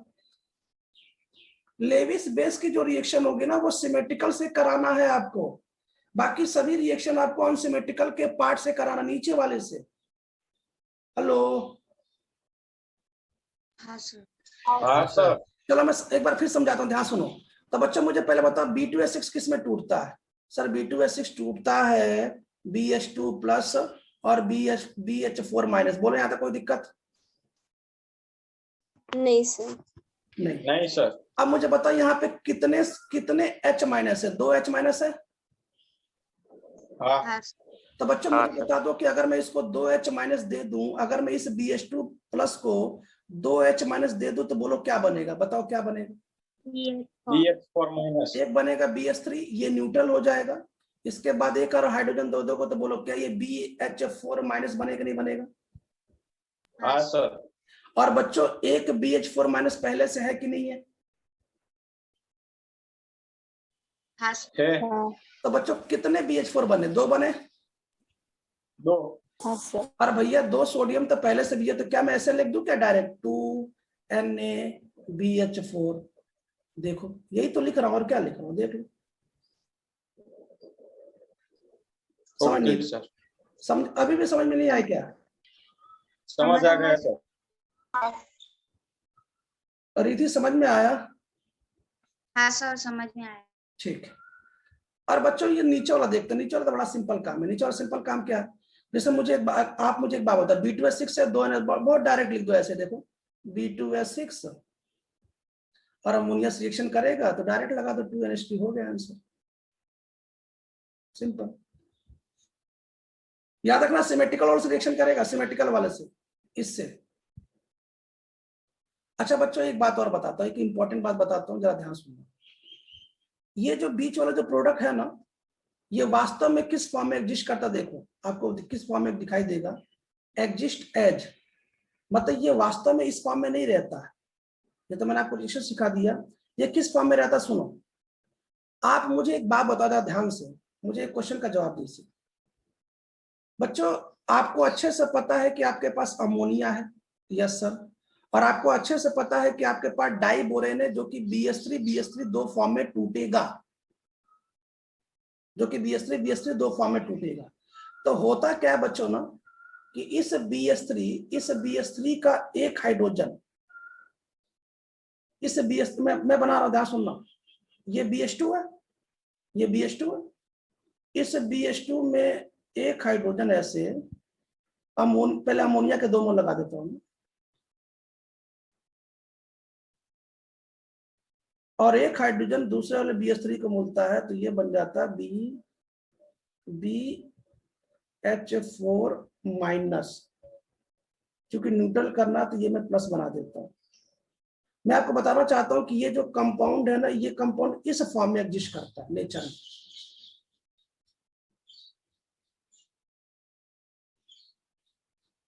लेविस बेस की जो रिएक्शन होगी ना वो सिमेट्रिकल से कराना है आपको, बाकी सभी रिएक्शन आपको अनसिमेट्रिकल के पार्ट से कराना, नीचे वाले से। हेलो? हाँ सर। हाँ सर। चलो मैं एक बार फिर समझाता हूँ, ध्यान सुनो। तो बच्चों मुझे पहले बताओ B2H6 किस में टूटता है? सर B2H6 टूटता है BH2 प्लस और BH4 माइनस। बोलो यहाँ तक कोई दिक्कत? नहीं सर। नहीं सर। अब मुझे बताओ यहाँ पे कितने H माइनस है? 2H माइनस है। हाँ। तो बच्चों मुझे बता दो कि अगर मैं इसको 2H माइनस दे दूं, अगर मैं इस BH2 प्लस को 2H माइनस दे दूं तो बोलो क्या बनेगा? बताओ क्या बनेगा? BH4 minus. एक बनेगा BH3, ये न्यूट्रल हो जाएगा। इसके बाद एक और हाइड्रोजन दो दोगे तो बोलो क्या ये BH4 माइनस बनेगा नहीं बनेगा? हाँ सर। और बच्चों एक BH4 माइनस पहले से है कि नहीं है? हाँ है। तो बच्चों कितने BH4 बने? 2 बने। 2। और भैया 2 सोडियम तो पहले से भी है, तो क्या मैं ऐसे लिख दूं क्या डायरेक्ट 2NaBH4? देखो यही तो लिख रहा हूं, और क्या लिख रहा हूं देख लो। समझ अभी भी समझ में नहीं आया क्या? समझ आ गया सर। रिद्धि समझ में आया? हाँ सर, समझ में आया। ठीक है। और बच्चों ये नीचे वाला देखते हैं। नीचे वाला तो बड़ा सिंपल काम है। नीचे वाला सिंपल काम क्या है? जैसे आप मुझे एक बात बताओ, B2H6 से 2 बहुत डायरेक्ट लिख दो ऐसे। देखो B2H6 और अमोनियस रिएक्शन करेगा तो डायरेक्ट लगा दो 2NH2, हो गया आंसर। सिंपल। याद रखना सिमेट्रिकल वाले से रिएक्शन करेगा, सिमेट्रिकल वाले से, इससे। अच्छा बच्चों एक बात और बताता हूँ, एक इंपॉर्टेंट बात बताता हूँ, जरा ध्यान सुनना। ये जो बीच वाला जो प्रोडक्ट है ना, ये वास्तव में किस फॉर्म में एग्जिस्ट करता? देखो आपको किस फॉर्म में दिखाई देगा, एग्जिस्ट एज, मतलब ये वास्तव में इस फॉर्म में नहीं रहता है। ये तो मैंने आपको रिएक्शन सिखा दिया। ये किस फॉर्म में रहता? सुनो, आप मुझे एक बात बता दो ध्यान से, मुझे एक क्वेश्चन का जवाब दीजिए। बच्चों आपको अच्छे से पता है कि आपके पास अमोनिया है, यस सर, और आपको अच्छे से पता है कि आपके पास डाइबोरेन है जो कि BH3 दो फॉर्म में टूटेगा, जो कि BH3 दो फॉर्म में टूटेगा। तो होता क्या है बच्चों ना, कि इस BH3 का एक हाइड्रोजन, इस BH मैं बना रहा हूं, ध्यान सुनना, ये BH2 है, ये BH2 है, इस BH2 में एक हाइड्रोजन ऐसे पहले अमोनिया के 2 मोल लगा देता हूं, और एक हाइड्रोजन दूसरे वाले BH3 को मिलता है, तो ये बन जाता है BH4 माइनस, क्योंकि न्यूट्रल करना तो ये मैं प्लस बना देता हूं। मैं आपको बताना चाहता हूं कि ये जो कंपाउंड है ना, ये कंपाउंड इस फॉर्म में एग्जिस्ट करता है नेचर में।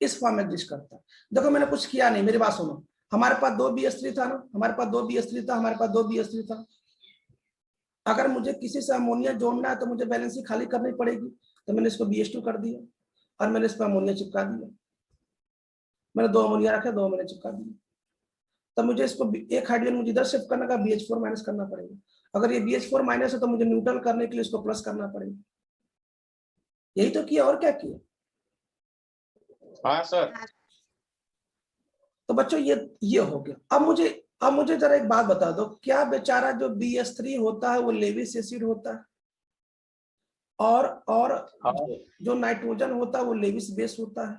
इस फॉर्म में एग्जिस्ट करता है। देखो मैंने कुछ किया नहीं, मेरी बात सुनो, हमारे पास 2 BH3 था ना, हमारे पास 2 BH3 था, हमारे पास 2 BH3 था। अगर मुझे किसी से अमोनिया जोड़ना है तो मुझे बैलेंसिंग खाली करनी पड़ेगी, तो मैंने इसको BH2 कर दिया और मैंने इस पर अमोनिया चिपका दिया, मैंने 2 अमोनिया रखे, 2 मैंने चिपका दिया। तब मुझे इसको एक हाइड्रोजन मुझे इधर शिफ्ट करने का BH4 माइनस करना पड़ेगा। अगर ये BH4 माइनस है तो मुझे न्यूट्रल करने के लिए इसको प्लस करना पड़ेगा। यही तो किया, और क्या किया? हाँ सर। तो बच्चों ये हो गया। अब मुझे जरा एक बात बता दो, क्या बेचारा जो BH3 होता है वो लेविस एसिड होता है, और जो नाइट्रोजन होता है वो लेविस बेस होता है?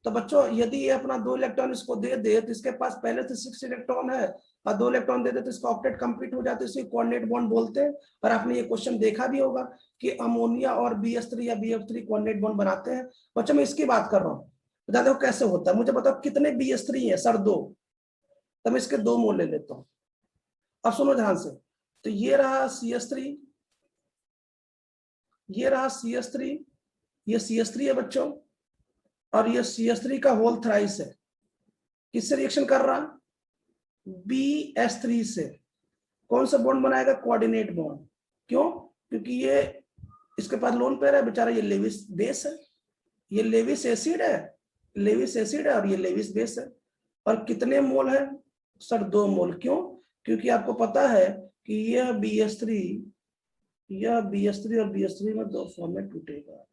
तो बच्चों यदि ये अपना 2 इलेक्ट्रॉन इसको दे दे तो इसके पास पहले से 6 इलेक्ट्रॉन है, और 2 इलेक्ट्रॉन दे दे तो इसका ऑक्टेट कंप्लीट हो जाता है, इसे कोऑर्डिनेट बॉन्ड बोलते हैं। और आपने ये क्वेश्चन देखा भी होगा कि अमोनिया और BH3 या BF3 कोऑर्डिनेट बॉन्ड बनाते हैं। बच्चों मैं इसकी बात कर रहा हूँ, बता दो कैसे होता है। मुझे बताओ कितने BH3 है सर? 2, तो मैं इसके 2 मोल ले लेता हूँ। अब सुनो ध्यान से, तो ये रहा CH3, ये रहा CH3, ये CH3 है बच्चों, और ये CH3 का होल थ्राइस है। किससे रिएक्शन कर रहा? BH3 से। कौन सा बॉन्ड बनाएगा? Coordinate bond. क्यों? क्योंकि ये इसके पास लोन पेयर है बेचारा, ये लेविस बेस है, ये लेविस एसिड है, लेविस एसिड है, और ये लेविस बेस है। और कितने मोल है सर? 2 मोल। क्यों? क्योंकि आपको पता है कि यह BH3 और BH3 में 2 फॉर्म में टूटेगा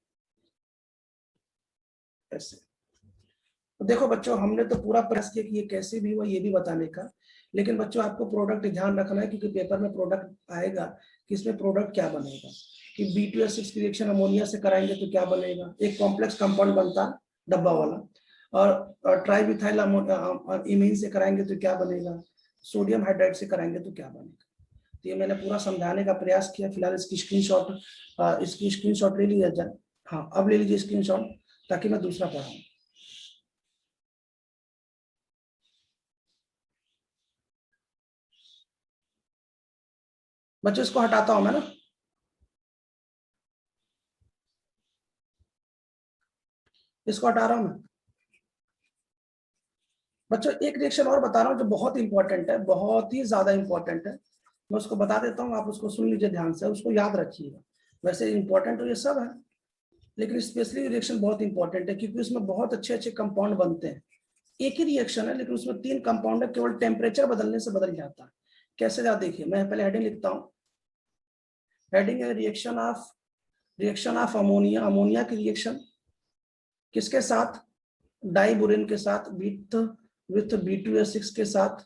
ऐसे। तो देखो बच्चों, हमने तो पूरा प्रयास किया कि ये कैसे भी हुआ ये भी बताने का, लेकिन बच्चों आपको प्रोडक्ट ध्यान रखना है, क्योंकि पेपर में प्रोडक्ट आएगा कि इसमें प्रोडक्ट क्या बनेगा, कि B2S6 की रिएक्शन अमोनिया से कराएंगे तो क्या बनेगा, एक कॉम्प्लेक्स कंपाउंड बनता डब्बा वाला, और ट्राइमिथाइल इमीन से कराएंगे तो क्या बनेगा, सोडियम हाइड्राइड से कराएंगे तो क्या बनेगा। तो ये मैंने पूरा समझाने का प्रयास किया। फिलहाल इसकी स्क्रीनशॉट ले लिया जाए। हाँ, अब ले लीजिए स्क्रीनशॉट, ताकि मैं दूसरा पढ़ाऊं। बच्चों इसको हटाता हूं मैं ना, इसको हटा रहा हूं मैं। बच्चों एक रिएक्शन और बता रहा हूं जो बहुत इंपॉर्टेंट है, बहुत ही ज्यादा इंपॉर्टेंट है। मैं उसको बता देता हूं, आप उसको सुन लीजिए ध्यान से, उसको याद रखिएगा। वैसे इंपॉर्टेंट तो ये सब है, लेकिन स्पेशली रिएक्शन बहुत इंपॉर्टेंट है, क्योंकि उसमें बहुत अच्छे अच्छे कंपाउंड बनते हैं। एक ही रिएक्शन है लेकिन उसमें 3 कंपाउंड है, केवल टेम्परेचर बदलने से बदल जाता है। कैसे जा देखिए, मैं पहले हेडिंग लिखता हूँ। हेडिंग है रिएक्शन ऑफ अमोनिया। अमोनिया की रिएक्शन किसके साथ? डाइबुरिन के साथ, विथ B2S6 के साथ,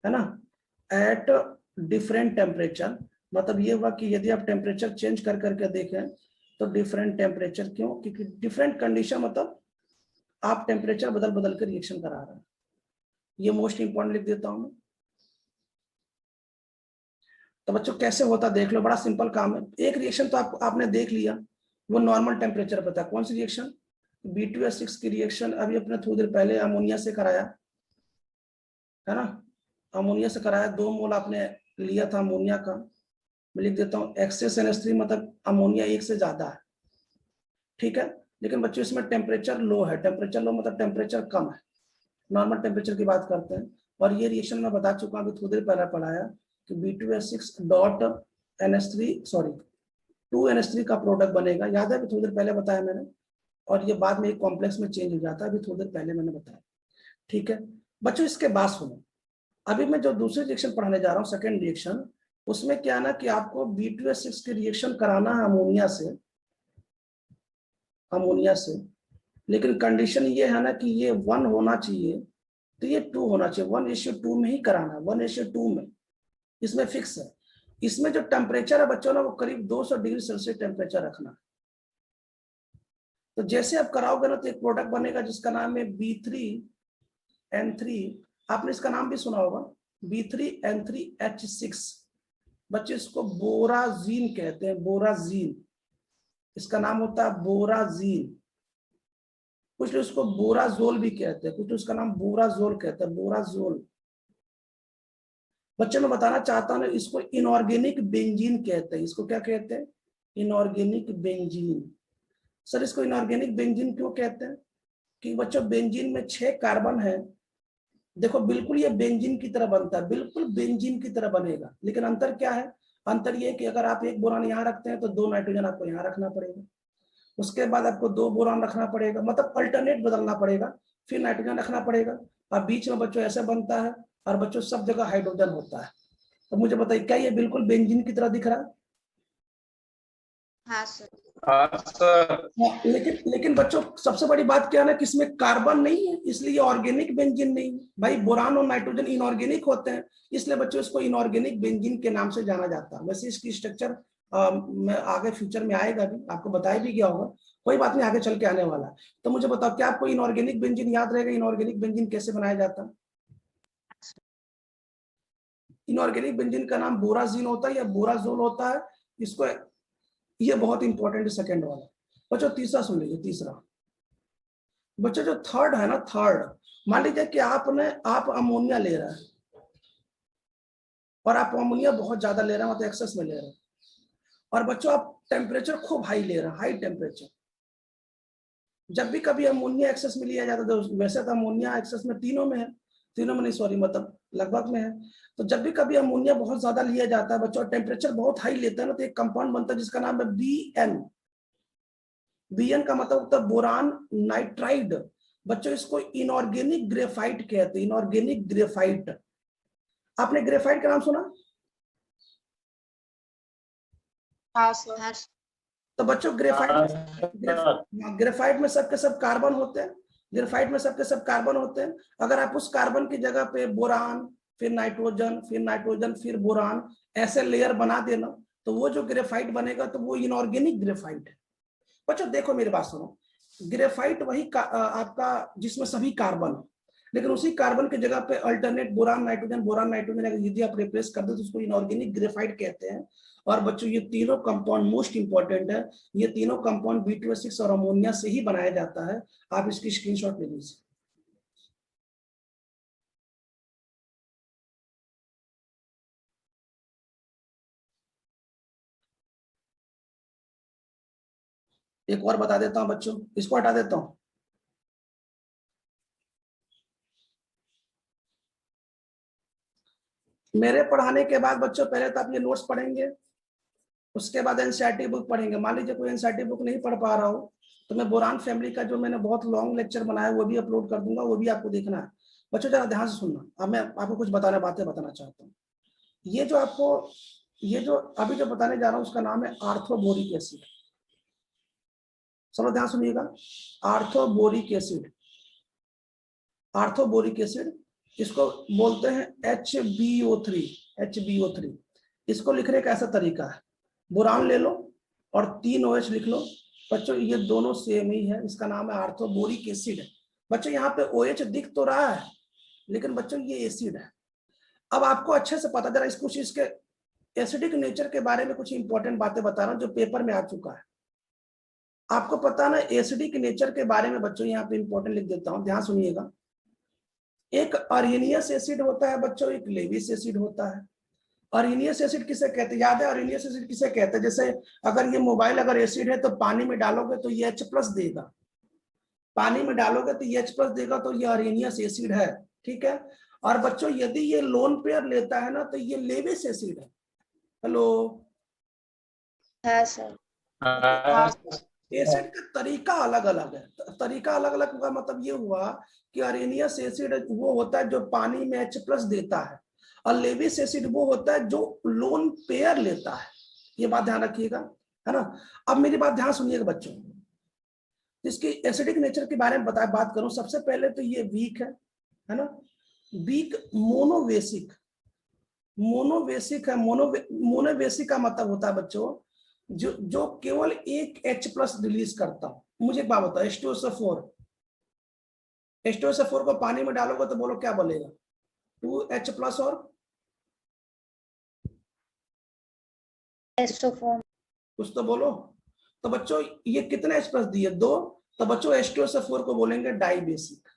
है ना, एट डिफरेंट टेम्परेचर। मतलब ये हुआ कि यदि आप टेम्परेचर चेंज कर करके देखें तो डिफरेंट टेम्परेचर। क्यों? क्योंकि डिफरेंट कंडीशन मतलब आप टेम्परेचर बदल बदल कर रिएक्शन करा रहे हैं। ये मोस्ट इंपॉर्टेंट लिख देता हूं मैं। तो बच्चों कैसे होता देख लो, बड़ा सिंपल काम है। एक रिएक्शन तो आपने देख लिया, वो नॉर्मल टेम्परेचर पता है। कौन सी रिएक्शन? B2S6 की रिएक्शन अभी अपने थोड़ी देर पहले अमोनिया से कराया, है ना, अमोनिया से कराया। 2 मोल आपने लिया था अमोनिया का। मैं लिख देता हूँ एक्सेस NH3, मतलब अमोनिया 1 से ज्यादा है, ठीक है। लेकिन बच्चों इसमें टेम्परेचर लो है। टेम्परेचर लो मतलब टेम्परेचर कम है, नॉर्मल टेम्परेचर की बात करते हैं। और ये रिएक्शन मैं बता चुका हूँ, अभी थोड़ी देर पहले पढ़ाया कि B2S6 dot NH3 sorry 2NH3 का प्रोडक्ट बनेगा। याद है, अभी थोड़ी देर पहले बताया मैंने, और ये बाद में एक कॉम्प्लेक्स में चेंज हो जाता है, अभी थोड़ी देर पहले मैंने बताया, ठीक है। बच्चों इसके बाद सुनो, अभी मैं जो दूसरी रिएक्शन पढ़ाने जा रहा हूँ, सेकेंड रिएक्शन, उसमें क्या ना कि आपको B2S6 की रिएक्शन कराना है अमोनिया से, अमोनिया से, लेकिन कंडीशन ये है ना कि ये 1 होना चाहिए, तो ये 2 होना चाहिए। 1:2 में ही कराना है, 1:2 में, इसमें फिक्स है। इसमें जो टेम्परेचर है बच्चों ना, वो करीब 200 डिग्री सेल्सियस टेम्परेचर रखना है। तो जैसे आप कराओगे ना, तो एक प्रोडक्ट बनेगा जिसका नाम है B3N3, आपने इसका नाम भी सुना होगा, B3N3H6। बच्चे इसको बोराजीन कहते हैं, बोराजीन, इसका नाम होता है बोराजीन। कुछ लोग इसको बोराजोल भी कहते हैं, कुछ लोग इसका नाम बोराजोल कहते हैं, बोराजोल। बच्चे मैं बताना चाहता हूँ, इसको इनऑर्गेनिक बेंजीन कहते हैं। इसको क्या कहते हैं? Inorganic benzene. सर इसको इनऑर्गेनिक बेंजीन क्यों कहते हैं? कि बच्चों बेंजीन में 6 कार्बन है। देखो बिल्कुल ये बेंजीन की तरह बनता है, बिल्कुल बेंजीन की तरह बनेगा, लेकिन अंतर क्या है? अंतर ये कि अगर आप एक बोरान यहाँ रखते हैं तो 2 नाइट्रोजन आपको यहाँ रखना पड़ेगा, उसके बाद आपको 2 बोरान रखना पड़ेगा, मतलब अल्टरनेट बदलना पड़ेगा, फिर नाइट्रोजन रखना पड़ेगा, और बीच में बच्चों ऐसे बनता है, और बच्चों सब जगह हाइड्रोजन होता है। तो मुझे बताइए, क्या ये बिल्कुल बेंजीन की तरह दिख रहा है? हाँ सर। हाँ सर। लेकिन बच्चों सबसे बड़ी बात क्या है ना, कि इसमें कार्बन नहीं है, इसलिए ऑर्गेनिक बेंजीन नहीं है। भाई बोरान और नाइट्रोजन इनऑर्गेनिक होते हैं, इसलिए बच्चों इसको इनऑर्गेनिक बेंजीन के नाम से जाना जाता है। वैसे इसकी स्ट्रक्चर में आगे फ्यूचर में आएगा भी, आपको बताया भी गया होगा, कोई बात नहीं, आगे चल के आने वाला है। तो मुझे बताओ, क्या आपको इनऑर्गेनिक बेंजीन याद रहेगा? इनऑर्गेनिक बेंजीन कैसे बनाया जाता है? इनऑर्गेनिक बेंजीन का नाम बोराजीन होता है या बोराजोल होता है। इसको, ये बहुत इंपॉर्टेंट है सेकंड वाला। बच्चों तीसरा सुन लीजिए, तीसरा बच्चों जो थर्ड है ना, थर्ड, मान लीजिए कि आप अमोनिया ले रहे हैं, और आप अमोनिया बहुत ज्यादा ले रहे हैं, मतलब एक्सेस में ले रहे हैं, और बच्चों आप टेम्परेचर खूब हाई ले रहे हैं, हाई टेम्परेचर। जब भी कभी अमोनिया एक्सेस में लिया जाता है, तो वैसे तो अमोनिया एक्सेस में तीनों में है, तीनों में नहीं सॉरी, मतलब लगभग में है। तो जब भी कभी अमोनिया बहुत ज्यादा लिया जाता है बच्चों, टेम्परेचर बहुत हाई लेता है ना, तो एक कंपाउंड बनता है जिसका नाम है BN। BN का मतलब होता है बोरान नाइट्राइड। बच्चों इसको इनऑर्गेनिक ग्रेफाइट कहते हैं, इनऑर्गेनिक ग्रेफाइट। आपने ग्रेफाइट का नाम सुना? हाँ सर। हाँ तो बच्चों ग्रेफाइट में सबके सब कार्बन होते हैं, ग्रेफाइट में सबके सब कार्बन होते हैं। अगर आप उस कार्बन की जगह पे बोरान, फिर नाइट्रोजन, फिर नाइट्रोजन, फिर बोरान, ऐसे लेयर बना देना, तो वो जो ग्रेफाइट बनेगा तो वो इनऑर्गेनिक ग्रेफाइट है। बच्चों देखो मेरी बात सुनो, ग्रेफाइट वही आपका जिसमें सभी कार्बन, लेकिन उसी कार्बन की जगह पे अल्टरनेट बोरान नाइट्रोजन यदि आप रिप्लेस कर दो तो उसको इनऑर्गेनिक ग्रेफाइट कहते हैं। और बच्चों ये तीनों कंपाउंड मोस्ट इंपॉर्टेंट है, ये तीनों कंपाउंड B2S6 और अमोनिया से ही बनाया जाता है। आप इसकी स्क्रीनशॉट ले लीजिए। एक और बता देता हूं बच्चों, इसको हटा देता हूं। मेरे पढ़ाने के बाद बच्चों पहले तो आप ये नोट्स पढ़ेंगे, उसके बाद एनसीईआरटी बुक पढ़ेंगे। मान लीजिए कोई एनसीईआरटी बुक नहीं पढ़ पा रहा हो, तो मैं बोरान फैमिली का जो मैंने बहुत लॉन्ग लेक्चर बनाया वो भी अपलोड कर दूंगा, वो भी आपको देखना है। बच्चों जरा ध्यान से सुनना, अब मैं आपको कुछ बातें बताना चाहता हूँ। ये जो अभी जो बताने जा रहा हूँ उसका नाम है आर्थोबोरिक एसिड। सब ध्यान सुनिएगा, आर्थोबोरिक एसिड। आर्थोबोरिक एसिड इसको बोलते हैं HbO3। इसको लिखने का ऐसा तरीका है, बोरान ले लो और 3 OH लिख लो। बच्चों ये दोनों सेम ही है, इसका नाम है आर्थोबोरिक एसिड। बच्चों यहाँ पे OH दिख तो रहा है, लेकिन बच्चों ये एसिड है। अब आपको अच्छे से पता, जरा कुछ इसके एसिडिक नेचर के बारे में कुछ इंपॉर्टेंट बातें बता रहा हूँ जो पेपर में आ चुका है। आपको पता ना एसिडिक नेचर के बारे में बच्चों, यहाँ पे इंपॉर्टेंट लिख देता हूँ, ध्यान सुनिएगा। एक अरेनियस एसिड होता है बच्चों, एक लेविस एसिड होता है। अरेनियस एसिड किसे कहते हैं? याद है अरेनियस एसिड किसे कहते हैं? जैसे अगर ये मोबाइल अगर एसिड है तो पानी में डालोगे तो ये H+ देगा, पानी में डालोगे तो ये H+ देगा, तो ये अरेनियस एसिड है, ठीक है। और बच्चों यदि ये लोन पेयर लेता है ना तो ये लेविस एसिड है। हेलो, हाँ सर। एसिड का तरीका अलग अलग है। तरीका अलग अलग का मतलब ये हुआ कि अरेनियस एसिड वो होता है जो पानी में H+ देता है, और लेविस एसिड वो होता है जो लोन पेयर लेता है। ये बात ध्यान रखिएगा, है ना। अब मेरी बात ध्यान सुनिएगा बच्चों, इसकी एसिडिक नेचर के बारे में बात करूं, सबसे पहले तो ये वीक है ना, वीक मोनोवेसिक, मोनोवेसिक है। मोनोवेसिक का मतलब होता है बच्चों जो केवल एक H+ रिलीज करता हो। मुझे एक बात बताओ, H2SO4 को पानी में डालोगे तो बोलो क्या बोलेगा, 2H+ और SO4 कुछ तो बोलो। तो बच्चों ये कितने H+ दिए, 2, तो बच्चों H2SO4 को बोलेंगे डाइबेसिक।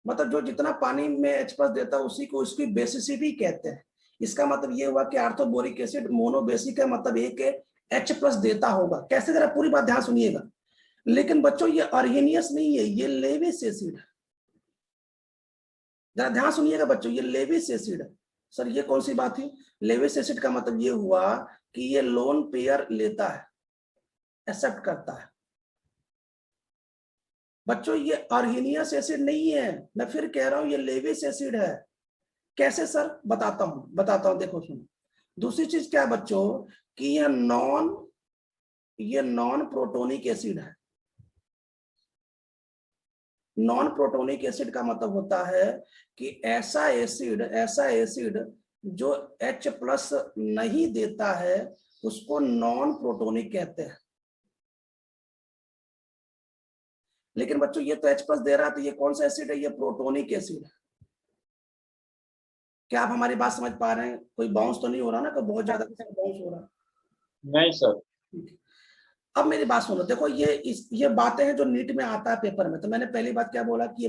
मतलब जो जितना पानी में H+ देता है उसी को उसकी बेसिसिटी कहते हैं। इसका मतलब ये हुआ कि आर्थोबोरिक एसिड मोनोबेसिक है, मतलब एक H+ देता होगा। कैसे, जरा पूरी बात ध्यान सुनिएगा। लेकिन बच्चों ये अर्गेनियस नहीं है, ये लेविस एसिड है। जरा ध्यान सुनिएगा बच्चों, ये लेविस एसिड है। सर ये कौन सी बात थी, लेविस एसिड का मतलब ये हुआ कि ये लोन पेयर लेता है, एक्सेप्ट करता है। बच्चों ये अर्गेनियस एसिड नहीं है, मैं फिर कह रहा हूं ये लेविस एसिड है। कैसे सर, बताता हूं, देखो सुनो। दूसरी चीज क्या है बच्चों कि ये नॉन प्रोटोनिक एसिड है। नॉन प्रोटोनिक एसिड का मतलब होता है कि ऐसा एसिड जो H+ नहीं देता है उसको नॉन प्रोटोनिक कहते हैं। लेकिन बच्चों ये तो H+ दे रहा है, तो ये कौन सा एसिड है, ये प्रोटोनिक एसिड है। क्या आप हमारी बात समझ पा रहे हैं, कोई बाउंस तो नहीं हो रहा ना, कि बहुत ज्यादा बाउंस हो रहा है? नहीं सर। अब मेरी बात सुनो, देखो ये बातें हैं जो नीट में आता है पेपर में। तो मैंने पहली बात क्या बोला कि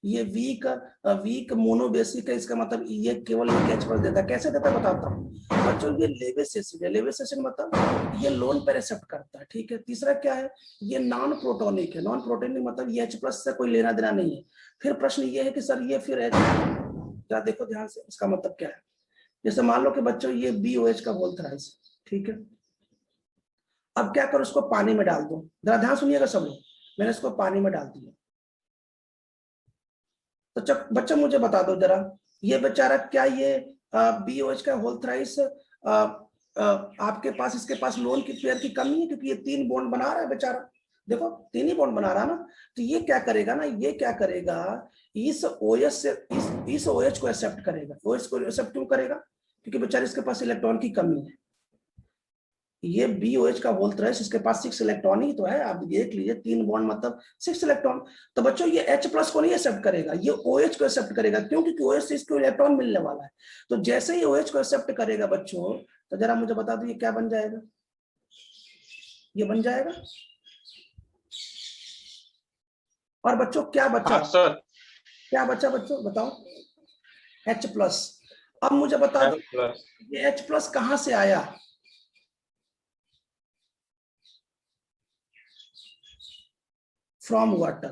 ये वीक मोनोबेसिक है, इसका मतलब ये केवल H+ देता है। कैसे देता है बताता हूँ बच्चों। ये लेविस एसिड है, लेविस एसिड मतलब ये लोन पर एक्सेप्ट करता है, ठीक है। तीसरा क्या है, ये नॉन प्रोटोनिक है। नॉन प्रोटोनिक मतलब ये H+ से कोई लेना देना नहीं है। फिर प्रश्न ये है कि सर ये फिर क्या, देखो ध्यान से, इसका मतलब क्या है। जैसे मान लो कि बच्चों ये BOH का होल थ्राइस, ठीक है। अब क्या करो, उसको पानी में डाल दो। जरा ध्यान सुनिएगा सब लोग, मैंने इसको पानी में डाल दिया। तो बच्चा मुझे बता दो जरा, ये बेचारा क्या ये BOH का होल थ्राइस आपके पास, इसके पास लोन की पेयर की कमी है, क्योंकि ये 3 बॉन्ड बना रहा है बेचारा। देखो 3 ही बॉन्ड बना रहा है ना। तो ये क्या करेगा ना, ये क्या करेगा, इस OH से इस OH को एक्सेप्ट करेगा। OH को एक्सेप्ट क्यों करेगा, क्योंकि बेचारे इसके पास इलेक्ट्रॉन की कमी है। ये BOH का होल थ्राइस, इसके पास 6 इलेक्ट्रॉन ही तो है। आप देख लीजिए 3 बॉन्ड मतलब 6 इलेक्ट्रॉन। तो बच्चों ये H+ को नहीं एक्सेप्ट करेगा, ये OH को एक्सेप्ट करेगा। क्यों, क्योंकि OH से इसको इलेक्ट्रॉन मिलने वाला है। तो जैसे ही OH को एक्सेप्ट करेगा बच्चों, तो जरा मुझे बता दो ये क्या बन जाएगा, ये बन जाएगा। और बच्चों क्या बचा, हाँ सर। क्या बचा बच्चों बताओ, H+। अब मुझे बता दो H+। ये H+ कहां से आया, फ्रॉम वाटर,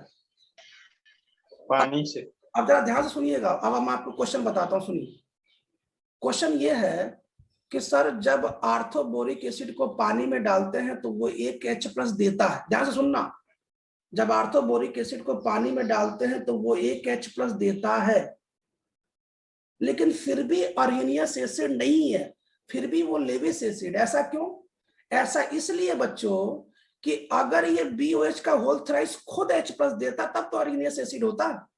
पानी से। अब जरा ध्यान से सुनिएगा। अब मैं आपको क्वेश्चन बताता हूं, सुनिए। क्वेश्चन ये है कि सर जब आर्थोबोरिक एसिड को पानी में डालते हैं तो वो एक H+ देता है। ध्यान से सुनना, जब आर्थोबोरिक एसिड को पानी में डालते हैं तो वो एक H+ देता है, लेकिन फिर भी अर्गेनियस एसिड नहीं है, फिर भी वो लेविस एसिड। ऐसा क्यों, ऐसा इसलिए बच्चों कि अगर ये BOH का होल थ्राइस खुद H+ देता तब तो अर्गेनियस एसिड होता।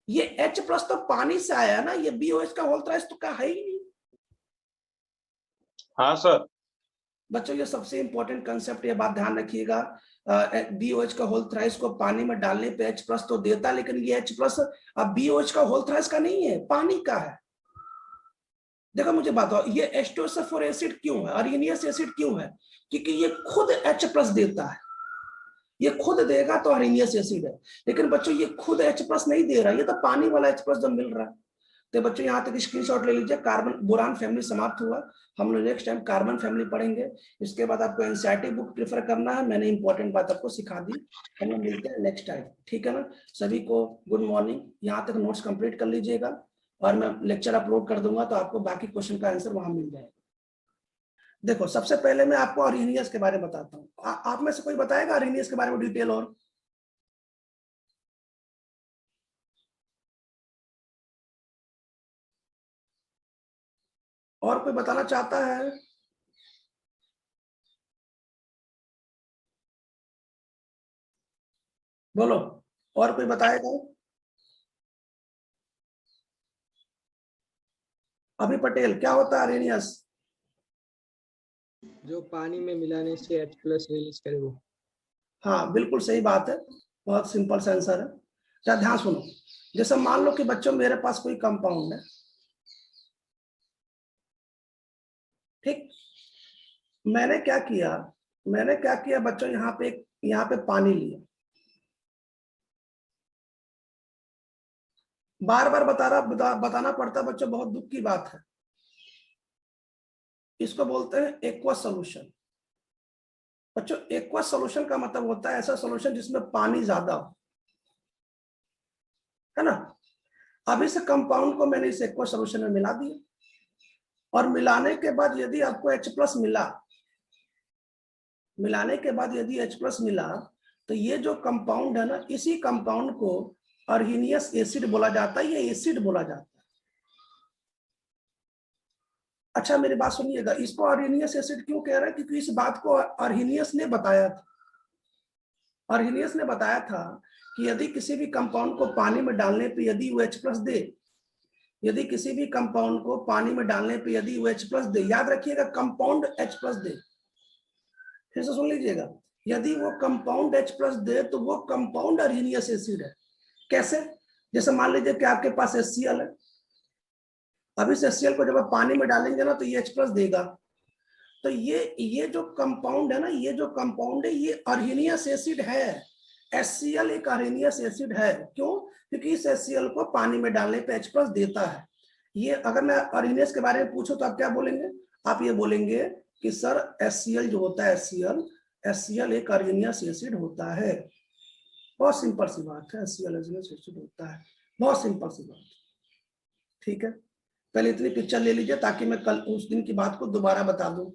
ये H+ तो पानी से आया ना, ये BOH का होल थ्राइस तो का है ही नहीं। हाँ सर। बच्चों ये सबसे इंपॉर्टेंट कंसेप्ट, ये बात ध्यान रखिएगा। BOH का होल थ्राइस को पानी में डालने पे H+ तो देता, लेकिन ये H+ अब BOH का होल थ्राइस का नहीं है, पानी का है। देखो मुझे बताओ, ये H2SO4 एसिड क्यों है, अर्गेनियस एसिड क्यों है, क्योंकि ये खुद H+ देता है। ये खुद देगा तो अर्गेनियस एसिड है। लेकिन बच्चों ये खुद H+ नहीं दे रहा, ये तो पानी वाला H+ जो मिल रहा है। तो बच्चों यहाँ तक स्क्रीनशॉट ले लीजिए। कार्बन बोरान फैमिली समाप्त हुआ, हम लोग नेक्स्ट टाइम कार्बन फैमिली पढ़ेंगे। इसके बाद आपको एनसीईआरटी बुक प्रेफर करना है, मैंने इंपॉर्टेंट बात आपको सिखा दी। हम लोग मिलते हैं नेक्स्ट टाइम, ठीक है ना। सभी को गुड मॉर्निंग। यहाँ तक नोट्स कंप्लीट कर लीजिएगा और मैं लेक्चर अपलोड कर दूंगा तो आपको बाकी क्वेश्चन का आंसर वहां मिल जाएगा। देखो सबसे पहले मैं आपको अर्गेनियस के बारे में बताता हूँ। आप में से कोई बताएगा अर्गेनियस के बारे में डिटेल, और कोई बताना चाहता है? बोलो और कोई बताएगा? अभी पटेल, क्या होता है अरेनियस? जो पानी में मिलाने से H+ रिलीज करे वो। हाँ बिल्कुल सही बात है, बहुत सिंपल सा आंसर है। क्या ध्यान सुनो, जैसे मान लो कि बच्चों मेरे पास कोई कंपाउंड है, ठीक, मैंने क्या किया बच्चों, यहाँ पे पानी लिया, बार बार बताना पड़ता है बच्चों, बहुत दुख की बात है। इसको बोलते हैं एक्वस सॉल्यूशन। बच्चों एक्वस सॉल्यूशन का मतलब होता है ऐसा सॉल्यूशन जिसमें पानी ज्यादा हो, है ना। अब इस कंपाउंड को मैंने इस एक्वस सॉल्यूशन में मिला दिया, और मिलाने के बाद यदि आपको H+ मिला, तो ये जो कंपाउंड है ना, इसी कंपाउंड को अर्हीनियस एसिड बोला जाता है, ये एसिड बोला जाता है। अच्छा मेरी बात सुनिएगा, इसको अर्हीनियस एसिड क्यों कह रहे हैं? क्योंकि इस बात को अर्हीनियस ने बताया था। अर्हीनियस ने बताया था कि यदि किसी भी कंपाउंड को पानी में डालने पे यदि वो H+ दे, यदि किसी भी कंपाउंड को पानी में डालने पे यदि वो H+ दे, याद रखिएगा कंपाउंड H+ दे, फिर से सुन लीजिएगा, यदि वो कंपाउंड H+ दे तो वो कंपाउंड अर्हीनियस एसिड है। कैसे? जैसे मान लीजिए कि आपके पास HCl है, अब इस HCl को जब आप पानी में डालेंगे ना तो ये H+ देगा, तो ये जो कंपाउंड है ना, ये जो कंपाउंड है ये अर्हीनियस एसिड है। HCl एक अर्हीनियस एसिड है। क्यों? क्योंकि इस HCl को पानी में डालने पे H+ देता है। ये अगर मैं अर्हीनियस के बारे में पूछूं तो आप क्या बोलेंगे? आप ये बोलेंगे कि सर HCl जो होता है, HCl एक अर्हीनियस एसिड होता है। बहुत सिंपल सी बात है, HCl अर्हीनियस एसिड होता है, बहुत सिंपल सी बात। ठीक है, पहले इतनी पिक्चर ले लीजिए ताकि मैं कल उस दिन की बात को दोबारा बता दूं,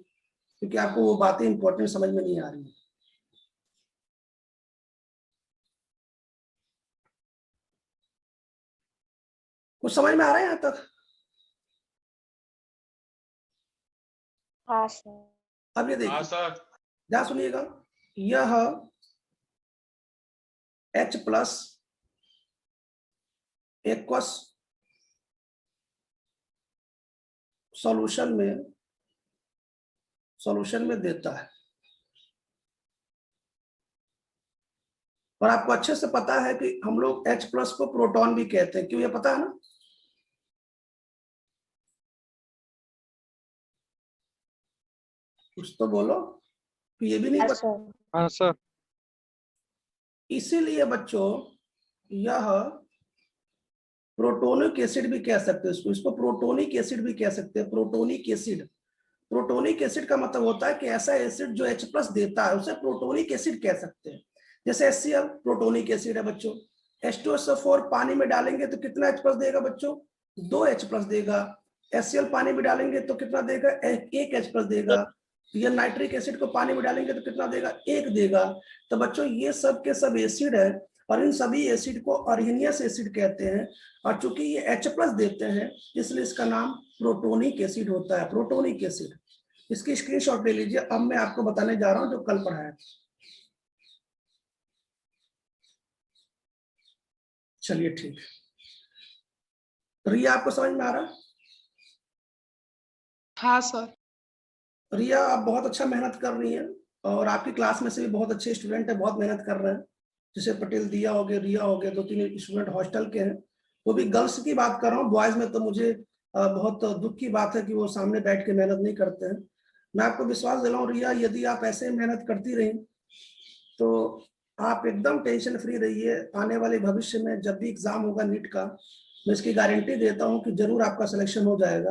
क्योंकि आपको वो बातें इंपॉर्टेंट समझ में नहीं आ रही है। कुछ समझ में आ रहा है यहाँ तक? हाँ सर। अब ये देखिए, हाँ सर। ध्यान सुनिएगा, यह H+ एक्वस सॉल्यूशन में देता है, और आपको अच्छे से पता है कि हम लोग H+ को प्रोटॉन भी कहते हैं। क्यों? ये पता है ना? कुछ तो बोलो, ये भी नहीं हाँ पता। सर। हाँ सर। इसीलिए बच्चों यह प्रोटोनिक एसिड भी कह सकते हैं इसको प्रोटोनिक एसिड भी कह सकते हैं। प्रोटोनिक एसिड का मतलब होता है कि ऐसा एसिड जो H+ देता है उसे प्रोटोनिक एसिड कह सकते हैं। जैसे HCl प्रोटोनिक एसिड है बच्चों। H2SO4 पानी में डालेंगे तो कितना H+ देगा बच्चों? 2 H+ देगा। HCl पानी में डालेंगे तो कितना देगा? 1 H+ देगा। या नाइट्रिक एसिड को पानी में डालेंगे तो कितना देगा? 1 देगा। तो बच्चों ये सब के सब एसिड है, और इन सभी एसिड को अर्हीनियस एसिड कहते हैं। और चूंकि ये H+ देते हैं इसलिए इसका नाम प्रोटोनिक एसिड होता है। प्रोटोनिक एसिड, इसकी स्क्रीनशॉट ले लीजिए। अब मैं आपको बताने जा रहा हूं जो कल पढ़ाया था। चलिए ठीक है, रिया आपको समझ में आ रहा है? हाँ सर। रिया आप बहुत अच्छा मेहनत कर रही हैं, और आपकी क्लास में से भी बहुत अच्छे स्टूडेंट है, बहुत मेहनत कर रहे हैं। जैसे पटेल दिया हो गया, रिया हो गया, 2-3 स्टूडेंट हॉस्टल के हैं। वो भी गर्ल्स की बात कर रहा हूँ, बॉयज में तो मुझे बहुत दुख की बात है कि वो सामने बैठ के मेहनत नहीं करते हैं। मैं आपको विश्वास दिलाऊं रिया, यदि आप ऐसे मेहनत करती रही तो आप एकदम टेंशन फ्री रहिए। आने वाले भविष्य में जब भी एग्जाम होगा नीट का, मैं इसकी गारंटी देता हूं कि जरूर आपका सिलेक्शन हो जाएगा।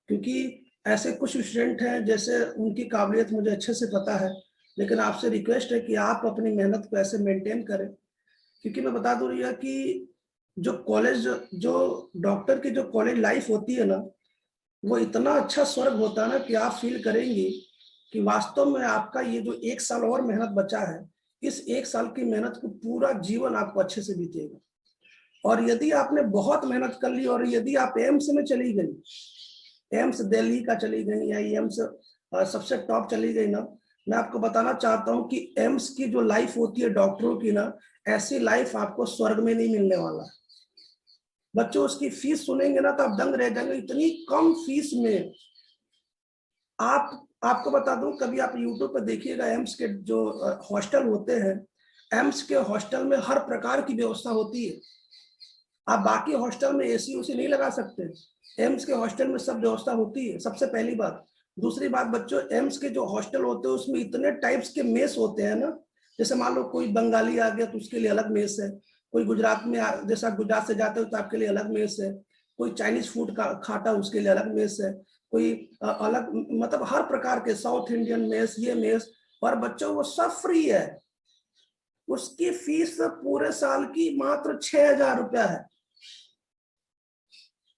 क्योंकि ऐसे कुछ स्टूडेंट हैं जैसे उनकी काबिलियत मुझे अच्छे से पता है, लेकिन आपसे रिक्वेस्ट है कि आप अपनी मेहनत को ऐसे मेंटेन करें। क्योंकि मैं बता दूं रिया कि जो डॉक्टर की जो कॉलेज लाइफ होती है ना, वो इतना अच्छा स्वर्ग होता है ना कि आप फील करेंगे कि वास्तव में आपका ये जो 1 साल और मेहनत बचा है, इस 1 साल की मेहनत को पूरा जीवन आपको अच्छे से बीतेगा। और यदि आपने बहुत मेहनत कर ली और यदि आप एम्स में चली गई, एम्स दिल्ली का चली गई या एम्स सबसे टॉप चली गई ना, मैं आपको बताना चाहता हूं कि एम्स की जो लाइफ होती है डॉक्टरों की ना, ऐसी लाइफ आपको स्वर्ग में नहीं मिलने वाला है। बच्चों उसकी फीस सुनेंगे ना तो आप दंग रह जाएंगे, इतनी कम फीस में। आपको बता दूं, कभी आप यूट्यूब पर देखिएगा, एम्स के जो हॉस्टल होते हैं, एम्स के हॉस्टल में हर प्रकार की व्यवस्था होती है। आप बाकी हॉस्टल में एसी उसी नहीं लगा सकते, एम्स के हॉस्टल में सब व्यवस्था होती है, सबसे पहली बात। दूसरी बात बच्चों, एम्स के जो हॉस्टल होते हैं उसमें इतने टाइप्स के मेस होते हैं ना, जैसे मान लो कोई बंगाली आ गया तो उसके लिए अलग मेस है, कोई गुजरात में जैसा गुजरात से जाते हो तो आपके लिए अलग मेस है, कोई चाइनीज फूड का खाता उसके लिए अलग मेस है, कोई अलग, मतलब हर प्रकार के साउथ इंडियन मेस, ये मेस। और बच्चों वो सब फ्री है, उसकी फीस पूरे साल की मात्र 6,000 रुपया है।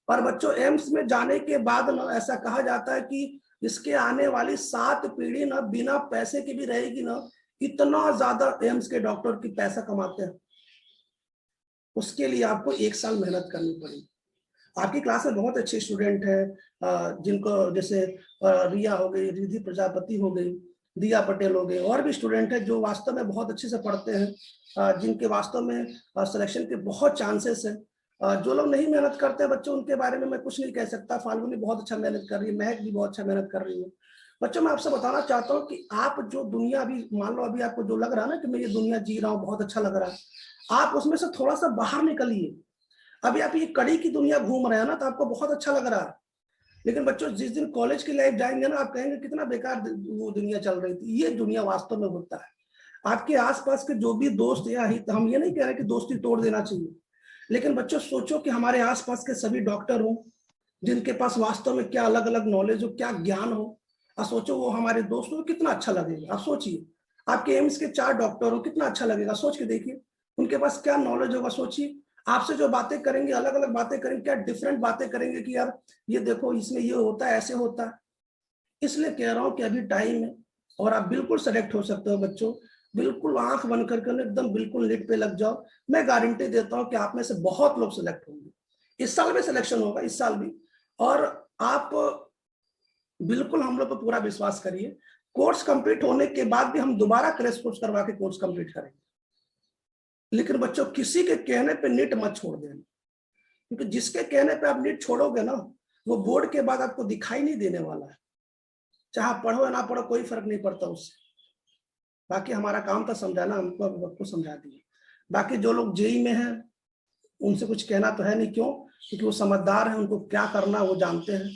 और बच्चों एम्स में जाने के बाद ना ऐसा कहा जाता है कि इसके आने वाली 7 पीढ़ी ना बिना पैसे की भी रहेगी ना, इतना ज्यादा एम्स के डॉक्टर की पैसा कमाते हैं। उसके लिए आपको 1 साल मेहनत करनी पड़ेगी। आपकी क्लास में बहुत अच्छे स्टूडेंट हैं, जिनको जैसे रिया हो गई, रिद्धि प्रजापति हो गई, दिया पटेल हो गए, और भी स्टूडेंट हैं जो वास्तव में बहुत अच्छे से पढ़ते हैं, जिनके वास्तव में सिलेक्शन के बहुत चांसेस हैं। जो लोग नहीं मेहनत करते हैं बच्चों, उनके बारे में मैं कुछ नहीं कह सकता। फाल्गुनी बहुत अच्छा मेहनत कर रही है, महक भी बहुत अच्छा मेहनत कर रही है। बच्चों मैं आपसे बताना चाहता हूँ कि आप जो दुनिया अभी, मान लो अभी आपको जो लग रहा है ना कि मैं ये दुनिया जी रहा हूँ, बहुत अच्छा लग रहा है, आप उसमें से थोड़ा सा बाहर निकलिए। अभी आप ये कड़ी की दुनिया घूम रहे हैं ना, तो आपको बहुत अच्छा लग रहा है, लेकिन बच्चों जिस दिन कॉलेज की लाइफ जाएंगे ना, आप कहेंगे कितना बेकार वो दुनिया चल रही थी। ये दुनिया वास्तव में होता है। आपके आसपास के जो भी दोस्त या हित, हम ये नहीं कह रहे कि दोस्ती तोड़ देना चाहिए, लेकिन बच्चों सोचो कि हमारे आसपास के सभी डॉक्टर हो, जिनके पास वास्तव में क्या अलग अलग नॉलेज हो, क्या ज्ञान हो, और सोचो वो हमारे दोस्त हो, कितना अच्छा लगेगा। आप सोचिए, आपके एम्स के 4 डॉक्टर हो, कितना अच्छा लगेगा। सोच के देखिए उनके पास क्या नॉलेज होगा। सोचिए आपसे जो बातें करेंगे, अलग अलग बातें करेंगे, क्या डिफरेंट बातें करेंगे कि यार ये देखो इसमें ये होता है, ऐसे होता है। इसलिए कह रहा हूं कि अभी टाइम है और आप बिल्कुल सेलेक्ट हो सकते हो बच्चों। बिल्कुल आंख बंद करके एकदम बिल्कुल लीड पे लग जाओ। मैं गारंटी देता हूं कि आप में से बहुत लोग सिलेक्ट होंगे। इस साल भी सिलेक्शन होगा, इस साल भी। और आप बिल्कुल हम लोग पर पूरा विश्वास करिए। कोर्स कंप्लीट होने के बाद भी हम दोबारा क्रैश कोर्स करवा के कोर्स कंप्लीट करेंगे। लेकिन बच्चों किसी के कहने पे नीट मत छोड़ देना, क्योंकि जिसके कहने पे आप नीट छोड़ोगे ना, वो बोर्ड के बाद आपको दिखाई नहीं देने वाला है। चाहे पढ़ो या ना पढ़ो, कोई फर्क नहीं पड़ता उससे। बाकी हमारा काम था समझाना, हमको आपको समझा दिए। बाकी जो लोग जेई में हैं उनसे कुछ कहना तो है नहीं, क्यों? क्योंकि वो समझदार हैं, उनको क्या करना वो जानते हैं।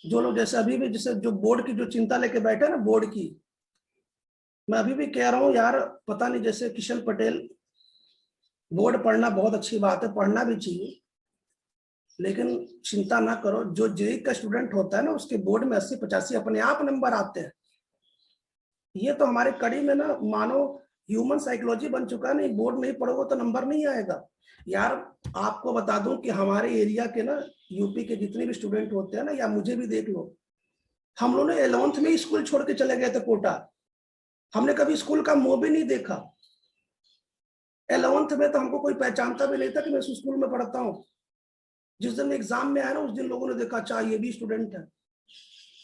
जो लोग जैसे अभी भी, जैसे जो बोर्ड की जो चिंता लेके बैठे ना, बोर्ड की, मैं अभी भी कह रहा हूँ यार, पता नहीं, जैसे किशन पटेल, बोर्ड पढ़ना बहुत अच्छी बात है, पढ़ना भी चाहिए, लेकिन चिंता ना करो। जो जेई का स्टूडेंट होता है ना, उसके बोर्ड में 80-85 अपने आप नंबर आते हैं। ये तो हमारे कड़ी में ना मानो ह्यूमन साइकोलॉजी बन चुका है। नहीं, बोर्ड नहीं पढ़ोगे तो नंबर नहीं आएगा। यार आपको बता दूं कि हमारे एरिया के ना, यूपी के जितने भी स्टूडेंट होते हैं ना, या मुझे भी देख लो, हम लोगों ने 11th में स्कूल छोड़ के चले गए थे कोटा। हमने कभी स्कूल का मुंह भी नहीं देखा। 11th में तो हमको कोई पहचानता भी नहीं था कि मैं इस स्कूल में पढ़ता हूँ। जिस दिन एग्जाम में आया ना, उस दिन लोगों ने देखा, अच्छा ये भी स्टूडेंट है।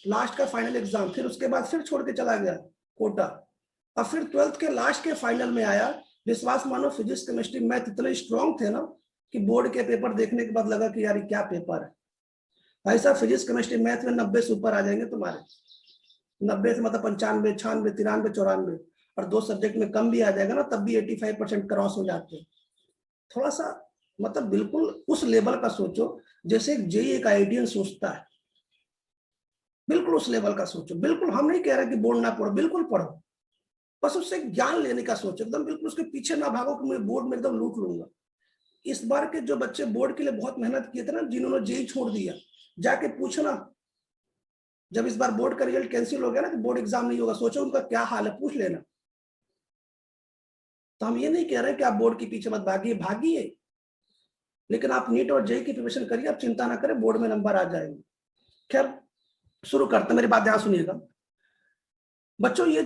लास्ट का फाइनल एग्जाम, फिर उसके बाद फिर छोड़ के चला गया कोटा। और फिर 12th के लास्ट के फाइनल में आया। विश्वास मानो फिजिक्स केमिस्ट्री मैथ इतने स्ट्रॉन्ग थे ना कि बोर्ड के पेपर देखने के बाद लगा कि यार क्या पेपर है भाई साहब। फिजिक्स केमिस्ट्री मैथ में 90 से ऊपर आ जाएंगे तुम्हारे। 90 से मतलब 95, 96, 93, 94, और 2 सब्जेक्ट में कम भी आ जाएगा ना, तब भी 85% क्रॉस हो जाते हैं। थोड़ा सा मतलब बिल्कुल उस लेवल का सोचो जैसे एक जेई एक आईआईटीएन सोचता है। बिल्कुल उस लेवल का सोचो। बिल्कुल हम नहीं कह रहे कि बोर्ड ना पढ़ो, बिल्कुल पढ़ो, बस उससे ज्ञान लेने का सोचो। एकदम बिल्कुल उसके पीछे ना भागो कि मैं बोर्ड में एकदम लूट लूंगा। इस बार के जो बच्चे बोर्ड के लिए बहुत मेहनत किए थे ना, जिन्होंने जेई छोड़ दिया, जाके पूछना, जब इस बार बोर्ड का रिजल्ट कैंसिल हो गया ना, कि बोर्ड एग्जाम नहीं होगा, सोचो उनका क्या हाल है, पूछ लेना। तो हम ये नहीं कह रहे कि आप बोर्ड के पीछे मत भागिए, भागिए, लेकिन आप नीट और जेई की प्रिपरेशन करिए, आप चिंता ना करें, बोर्ड में नंबर आ जाएंगे। खैर शुरू करते हैं, मेरी बात ध्यान सुनिएगा बच्चों। ये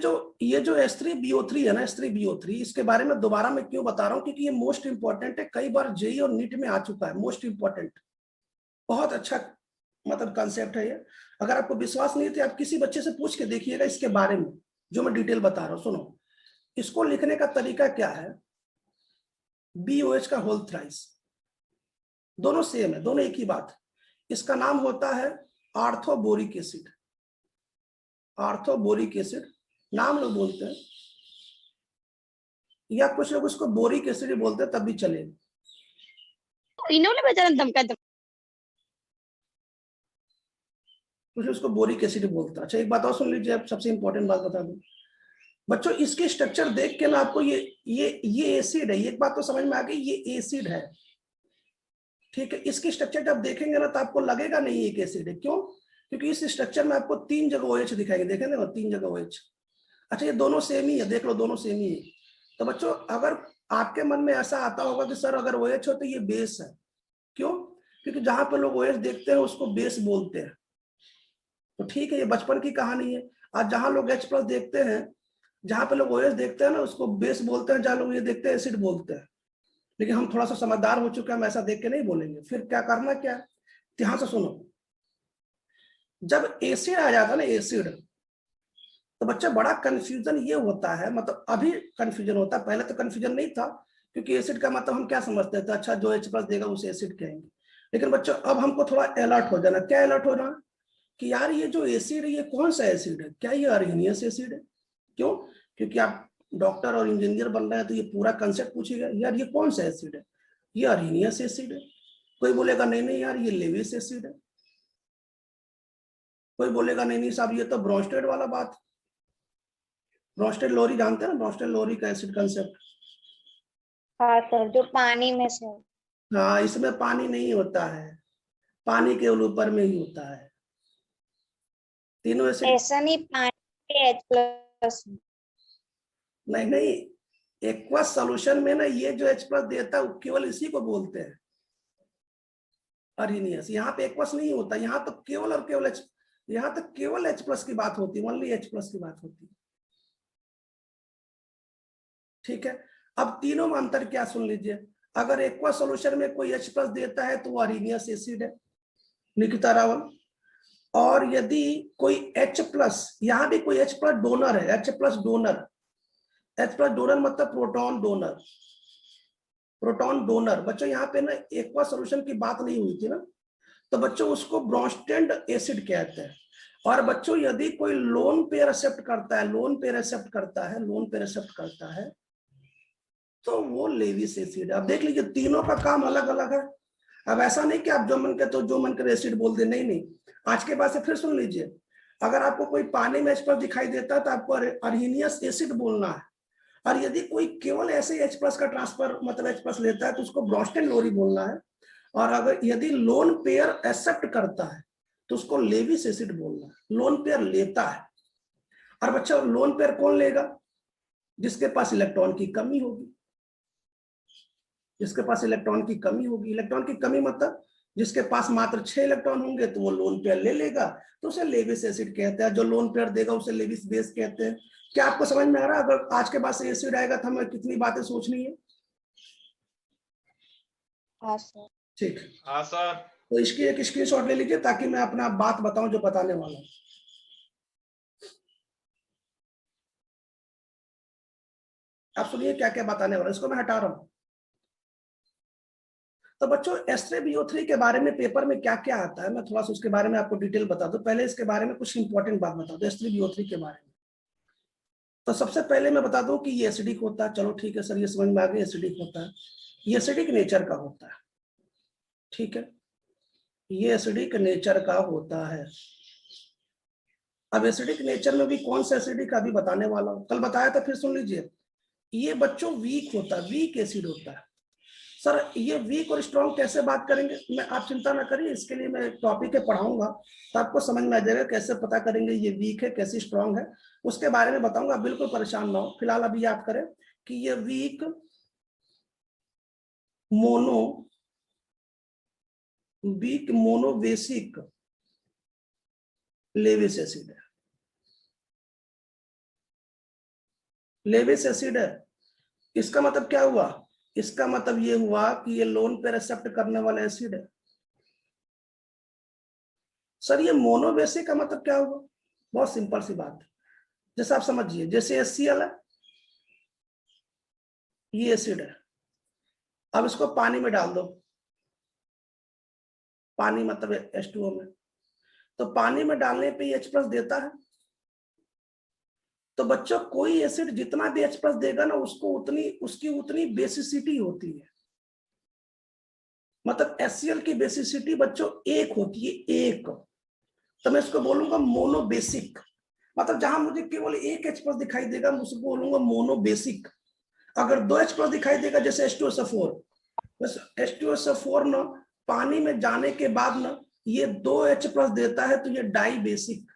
जो S3BO3 है ना, S3BO3, इसके बारे में दोबारा मैं क्यों बता रहा हूँ, क्योंकि ये मोस्ट इंपॉर्टेंट है। कई बार जेई और नीट में आ चुका है, मोस्ट इंपॉर्टेंट। बहुत अच्छा मतलब कॉन्सेप्ट है ये। अगर आपको विश्वास नहीं है तो आप किसी बच्चे से पूछ के देखिएगा इसके बारे में। जो मैं डिटेल बता रहा हूं सुनो। इसको लिखने का तरीका क्या है, BOH का होल थ्राइस, दोनों सेम है, दोनों एक ही बात। इसका नाम होता है आर्थोबोरिक एसिड, आर्थोबोरिक एसिड नाम लोग बोलते हैं, या कुछ लोग उसको बोरिक एसिड बोलते हैं, तब भी चलेगा। इन्होंने बेचारा धमका कुछ उसको बोरिक एसिड बोलता है। अच्छा एक बात और सुन लीजिए, अब सबसे इंपॉर्टेंट बात बता दूं बच्चों, इसके स्ट्रक्चर देख के ना आपको ये एसिड है, एक बात तो समझ में आ गई, ये एसिड है, ठीक है। इसकी स्ट्रक्चर जब देखेंगे ना तो आपको लगेगा नहीं एक एसिड है, क्यों? क्योंकि इस स्ट्रक्चर में आपको 3 जगह OH दिखाएंगे, देखेंगे ना 3 जगह OH। अच्छा ये दोनों सेम ही है, देख लो दोनों सेम ही है। तो बच्चों अगर आपके मन में ऐसा आता होगा कि सर अगर OH हो तो ये बेस है, क्यों? क्योंकि जहां पे लोग OH देखते हैं उसको बेस बोलते हैं, तो ठीक है ये बचपन की कहानी है। आज जहां लोग H+ देखते हैं, जहां पे लोग OH देखते हैं ना उसको बेस बोलते हैं, जहां लोग ये देखते हैं एसिड बोलते हैं। लेकिन हम थोड़ा सा समझदार हो चुके हैं, हम ऐसा देख के नहीं बोलेंगे। फिर क्या करना, क्या ध्यान से सुनो, जब एसिड आ जाता है ना एसिड, तो बच्चा बड़ा कंफ्यूजन ये होता है, मतलब अभी कंफ्यूजन होता है, पहले तो कंफ्यूजन नहीं था, क्योंकि एसिड का मतलब हम क्या समझते थे, अच्छा जो H+ देगा उसे एसिड कहेंगे। लेकिन बच्चों अब हमको थोड़ा अलर्ट हो जाना, क्या अलर्ट होना कि यार ये जो एसिड है ये कौन सा एसिड है, क्या ये अर्हीनियस एसिड है? क्यों? क्योंकि आप डॉक्टर और इंजीनियर बन रहे हैं तो ये पूरा कंसेप्ट पूछेगा, यार ये कौन सा एसिड है, ये अर्हीनियस एसिड है। कोई बोलेगा नहीं नहीं यार ये लेविस एसिड है, कोई बोलेगा नहीं नहीं साहब ये तो ब्रोंस्टेड वाला बात। ब्रोंस्टेड लोरी जानते हैं ना, ब्रोंस्टेड लोरी का एसिड कंसेप्ट। हाँ सर, जो पानी में से। हाँ इसमें पानी नहीं होता है, पानी के ऊपर में ही होता है तीनों एसिड। ऐसा नहीं, पानी के H+। नहीं नहीं, एक्वस सॉल्यूशन में ना ये जो H+ देता है वो केवल इसी को बोलते हैं अर्हीनियस। यहाँ पे एक्वस नहीं होता, यहाँ तो केवल और केवल यहाँ तक केवल H+ की बात होती है, ओनली H+ की बात होती है, ठीक है। अब तीनों में अंतर क्या सुन लीजिए, अगर एक्वा सॉल्यूशन में कोई H+ देता है तो वो अर्हीनियस एसिड है, निकिता रावल। और यदि कोई H+, यहाँ भी कोई H+ डोनर है, H+ डोनर, H+ डोनर मतलब प्रोटॉन डोनर, प्रोटॉन डोनर। बच्चों यहाँ पे ना एक्वा सॉल्यूशन की बात नहीं हुई थी ना, तो बच्चों उसको ब्रोंस्टेड एसिड कहते हैं। और बच्चों यदि कोई लोन पेयर एक्सेप्ट करता है, लोन पेयर एक्सेप्ट करता है, लोन पेयर एक्सेप्ट करता है तो वो लेविस एसिड है। अब देख लीजिए तीनों का काम अलग अलग है। अब ऐसा नहीं कि आप जो मन करे तो जो मन करे एसिड बोल दे, नहीं नहीं। आज के बाद से फिर सुन लीजिए, अगर आपको कोई पानी में H+ दिखाई देता है तो आपको अर्हीनियस एसिड बोलना है, और यदि कोई केवल ऐसे H+ का ट्रांसफर मतलब H+ लेता है तो उसको ब्रोंस्टेड लोरी बोलना है। और अगर यदि लोन पेयर एक्सेप्ट करता है तो उसको लेविस एसिड बोलना है, लोन पेयर लेता है। और बच्चा लोन पेयर कौन लेगा? जिसके पास इलेक्ट्रॉन की कमी होगी, जिसके पास इलेक्ट्रॉन की कमी होगी। इलेक्ट्रॉन की कमी मतलब जिसके पास मात्र 6 इलेक्ट्रॉन होंगे तो वो लोन पेयर ले लेगा, तो उसे लेविस एसिड कहते हैं। जो लोन पेयर देगा उसे लेविस बेस कहते हैं। क्या आपको समझ में आ रहा है? अगर आज के बाद से एसिड आएगा तो हमें कितनी बातें सोचनी है? हाँ सर। ठीक, हाँ सर। तो इसकी एक स्क्रीनशॉट ले लीजिए ताकि मैं अपना बात बताऊं जो बताने वाला हूं। आप सुनिए क्या क्या बताने वाला, इसको मैं हटा रहा हूं। तो बच्चों H3BO3 के बारे में पेपर में क्या क्या आता है, मैं थोड़ा सा उसके बारे में आपको डिटेल बता दूं। पहले इसके बारे में कुछ इंपॉर्टेंट बात बता दूं H3BO3 के बारे में। तो सबसे पहले मैं बता दूं कि ये एसिडिक होता है। चलो ठीक है सर, ये समझ में आ गया एसिडिक होता है, ये एसिडिक नेचर का होता है, ठीक है, ये एसिडिक नेचर का होता है। अब एसिडिक नेचर में भी कौन सा एसिडिक अभी बताने वाला हूं, कल बताया था, फिर सुन लीजिए। ये बच्चों वीक होता है, वीक एसिड होता है। सर ये वीक और स्ट्रॉन्ग कैसे बात करेंगे, मैं आप चिंता ना करिए, इसके लिए मैं टॉपिक है पढ़ाऊंगा तो आपको समझ में आ जाएगा कैसे पता करेंगे ये वीक है कैसे स्ट्रॉन्ग है, उसके बारे में बताऊंगा। बिल्कुल परेशान ना हो, फिलहाल अभी याद करें कि ये वीक मोनोवेसिक लेविस एसिड है, लेविस एसिड है। इसका मतलब क्या हुआ? इसका मतलब ये हुआ कि ये लोन पे एक्सेप्ट करने वाला एसिड है। सर ये मोनोवेसिक का मतलब क्या हुआ? बहुत सिंपल सी बात है, जैसे आप समझिए, जैसे HCl है, ये एसिड है, अब इसको पानी में डाल दो, पानी मतलब H2O में, तो पानी में डालने पे H+ देता है। तो बच्चों कोई एसिड जितना भी H+ देगा ना, उसको उसकी उतनी बेसिसिटी होती है। मतलब HCl की बेसिसिटी बच्चों 1 होती है, 1। तो मैं इसको बोलूंगा मोनोबेसिक। मतलब जहां मुझे केवल 1 H+ दिखाई देगा, मैं उसको बोलूंगा मोनोबेसिक। अगर 2 H+ दिखाई देगा, जैसे H2SO4, बस H2SO4 ना पानी में जाने के बाद ना ये 2 H+ देता है, तो ये डाई बेसिक।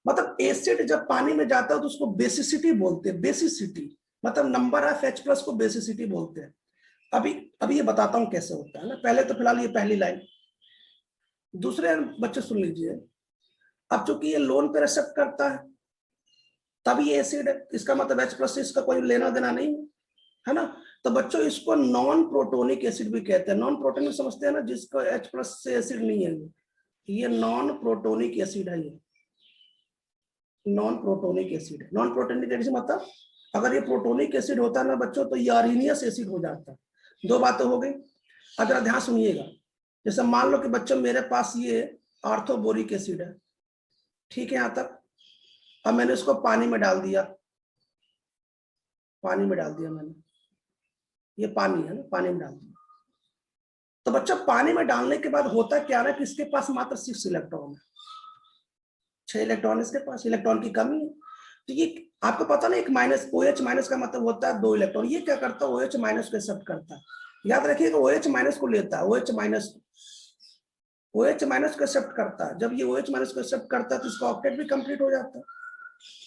मतलब एसिड जब पानी में जाता है तो उसको बेसिसिटी बोलते हैं। बेसिसिटी मतलब नंबर ऑफ H+ को बेसिसिटी बोलते हैं। अभी ये बताता हूं कैसे होता है ना। पहले तो फिलहाल ये पहली लाइन, दूसरे बच्चे सुन लीजिए। अब चूंकि ये लोन पे एक्सेप्ट करता है, तब ये एसिड है, इसका मतलब H+ से इसका कोई लेना देना नहीं है ना। तो बच्चों इसको नॉन प्रोटोनिक एसिड भी कहते हैं। नॉन प्रोटोनिक समझते हैं ना, जिसको H+ से एसिड नहीं है, ये नॉन प्रोटोनिक एसिड है। ये नॉन प्रोटोनिक एसिड है। नॉन प्रोटोनिक एसिड मतलब अगर ये प्रोटोनिक एसिड होता है ना बच्चों, तो ये अरीनियस एसिड हो जाता है। 2 बातें हो गई। अगर ध्यान सुनिएगा, जैसे मान लो कि बच्चों मेरे पास ये आर्थोबोरिक एसिड है, ठीक है, यहां तक। अब मैंने इसको पानी में डाल दिया, पानी में डाल दिया मैंने, ये पानी है ना, पानी में डाल दिया। तो बच्चा पानी में डालने के बाद होता क्या है कि इसके पास मात्र 6 इलेक्ट्रॉन है, 6 इलेक्ट्रॉन इसके पास, इलेक्ट्रॉन की कमी है। तो ये आपको पता नहीं, एक माइनस, OH माइनस का मतलब होता है 2 इलेक्ट्रॉन। ये क्या करता है, OH माइनस को एक्सेप्ट करता है। याद रखिएगा, OH माइनस को लेता है, OH माइनस को एक्सेप्ट करता है। जब ये OH माइनस को एक्सेप्ट करता है तो इसका ऑक्टेट भी कंप्लीट हो जाता है।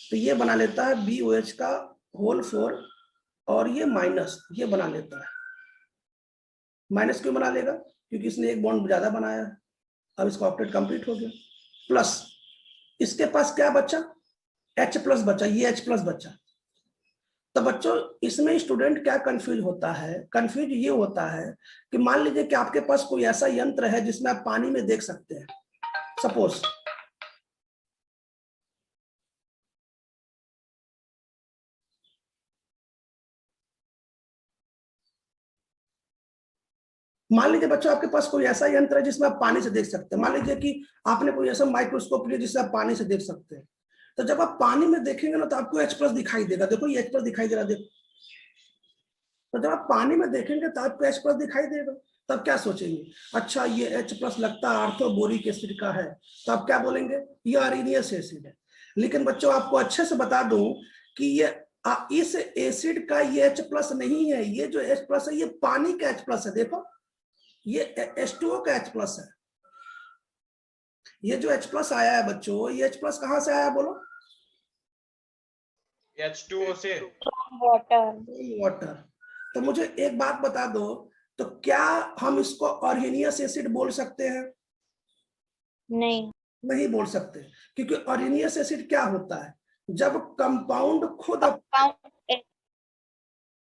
तो ये बना लेता है BOH का होल 4, और ये माइनस ये बना लेता है। माइनस क्यों बना लेगा, क्योंकि इसने एक बॉन्ड ज्यादा बनाया है। अब इसका ऑक्टेट कंप्लीट हो गया। प्लस इसके पास क्या बचा, H+ बचा, ये H+ बचा। तो बच्चों इसमें स्टूडेंट क्या कंफ्यूज होता है, कंफ्यूज ये होता है कि मान लीजिए कि आपके पास कोई ऐसा यंत्र है जिसमें आप पानी में देख सकते हैं। सपोज मान लीजिए बच्चों आपके पास कोई ऐसा यंत्र है जिसमें आप पानी से देख सकते हैं। मान लीजिए कि आपने कोई ऐसा माइक्रोस्कोप लिया जिससे आप पानी से देख सकते हैं। तो जब आप पानी में देखेंगे ना तो आपको H+ दिखाई देगा। देखो ये H+ दिखाई दे रहा है, देखो। तो जब आप पानी में देखेंगे तो आपको H+ दिखाई देगा। तब क्या सोचेंगे, अच्छा ये H+ लगता है आर्थोबोरिक एसिड का है, तो आप क्या बोलेंगे, ये अरीनियस एसिड है। लेकिन बच्चों आपको अच्छे से बता दूं कि ये इस एसिड का ये H+ नहीं है। ये जो H+ है ये पानी का H+ है। देखो ये H2O का H+ है। ये जो H+ आया है बच्चों, ये H+ कहां से आया बोलो, H2O से। वाटर। तो मुझे एक बात बता दो, तो क्या हम इसको अरीनियस एसिड बोल सकते हैं? नहीं बोल सकते, क्योंकि अरीनियस एसिड क्या होता है, जब कंपाउंड खुद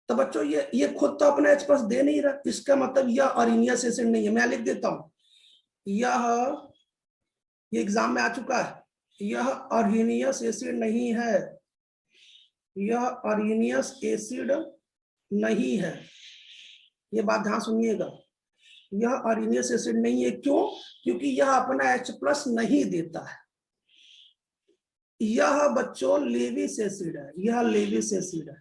तो बच्चों ये खुद तो अपना H+ दे नहीं रहा, इसका मतलब यह अरीनियस एसिड नहीं है। मैं लिख देता हूं, ये एग्जाम में आ चुका है, यह अरीनियस एसिड नहीं है, यह अरीनियस एसिड नहीं है। ये बात ध्यान सुनिएगा, यह अरीनियस एसिड नहीं है। क्यों, क्योंकि यह अपना H+ नहीं देता है। यह बच्चों लेविस एसिड है, यह लेविस एसिड है।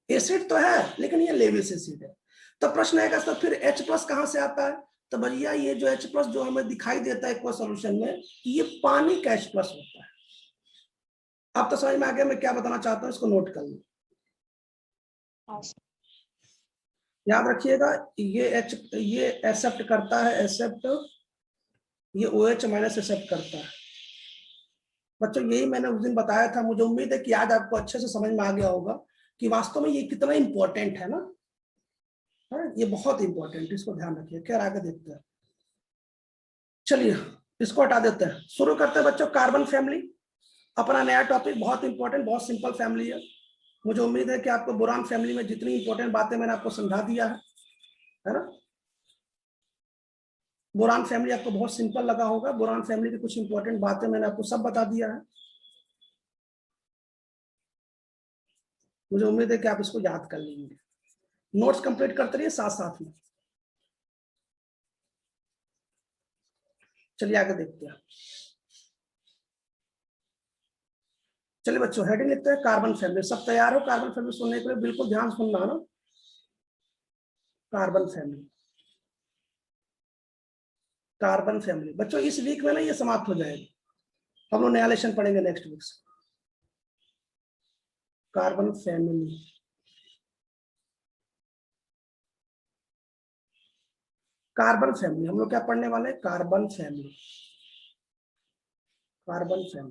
एसिड तो है लेकिन ये लेविस एसिड है। तो प्रश्न आएगा तो फिर H+ कहां से आता है, तो भैया ये जो H+ जो हमें दिखाई देता है एक्वा सॉल्यूशन में, ये पानी का H+ होता है। अब तो समझ में आ गया मैं क्या बताना चाहता हूं, इसको नोट कर लो, याद रखिएगा। ये एक्सेप्ट करता है, एक्सेप्ट, ये OH माइनस एक्सेप्ट करता है। बच्चों यही मैंने उस दिन बताया था। मुझे उम्मीद है कि आज आपको अच्छे से समझ में आ गया होगा कि वास्तव में ये कितना इंपॉर्टेंट है ना। ये बहुत इंपॉर्टेंट, इसको ध्यान रखिए। क्या आगे देखते हैं, चलिए इसको हटा देते हैं, शुरू करते हैं बच्चों। कार्बन फैमिली अपना नया टॉपिक, बहुत इंपॉर्टेंट, बहुत सिंपल फैमिली है। मुझे उम्मीद है कि आपको बोरान फैमिली में जितनी इंपॉर्टेंट बातें मैंने आपको समझा दिया है ना। बोरान फैमिली आपको बहुत सिंपल लगा होगा। बोरान फैमिली की कुछ इंपॉर्टेंट बातें मैंने आपको सब बता दिया है। मुझे उम्मीद है कि आप इसको याद कर लेंगे। नोट्स कंप्लीट करते रहिए साथ साथ में। चलिए आगे देखते हैं। चलिए बच्चों, हेडिंग लिखते हैं कार्बन फैमिली। सब तैयार हो कार्बन फैमिली सुनने के लिए? बिल्कुल ध्यान सुनना ना। Carbon family, carbon family. बच्चों इस वीक में ना ये समाप्त हो जाएगी, हम लोग नया लेसन पढ़ेंगे नेक्स्ट वीक से। कार्बन फैमिली, कार्बन फैमिली हम लोग क्या पढ़ने वाले हैं? Carbon family, carbon family.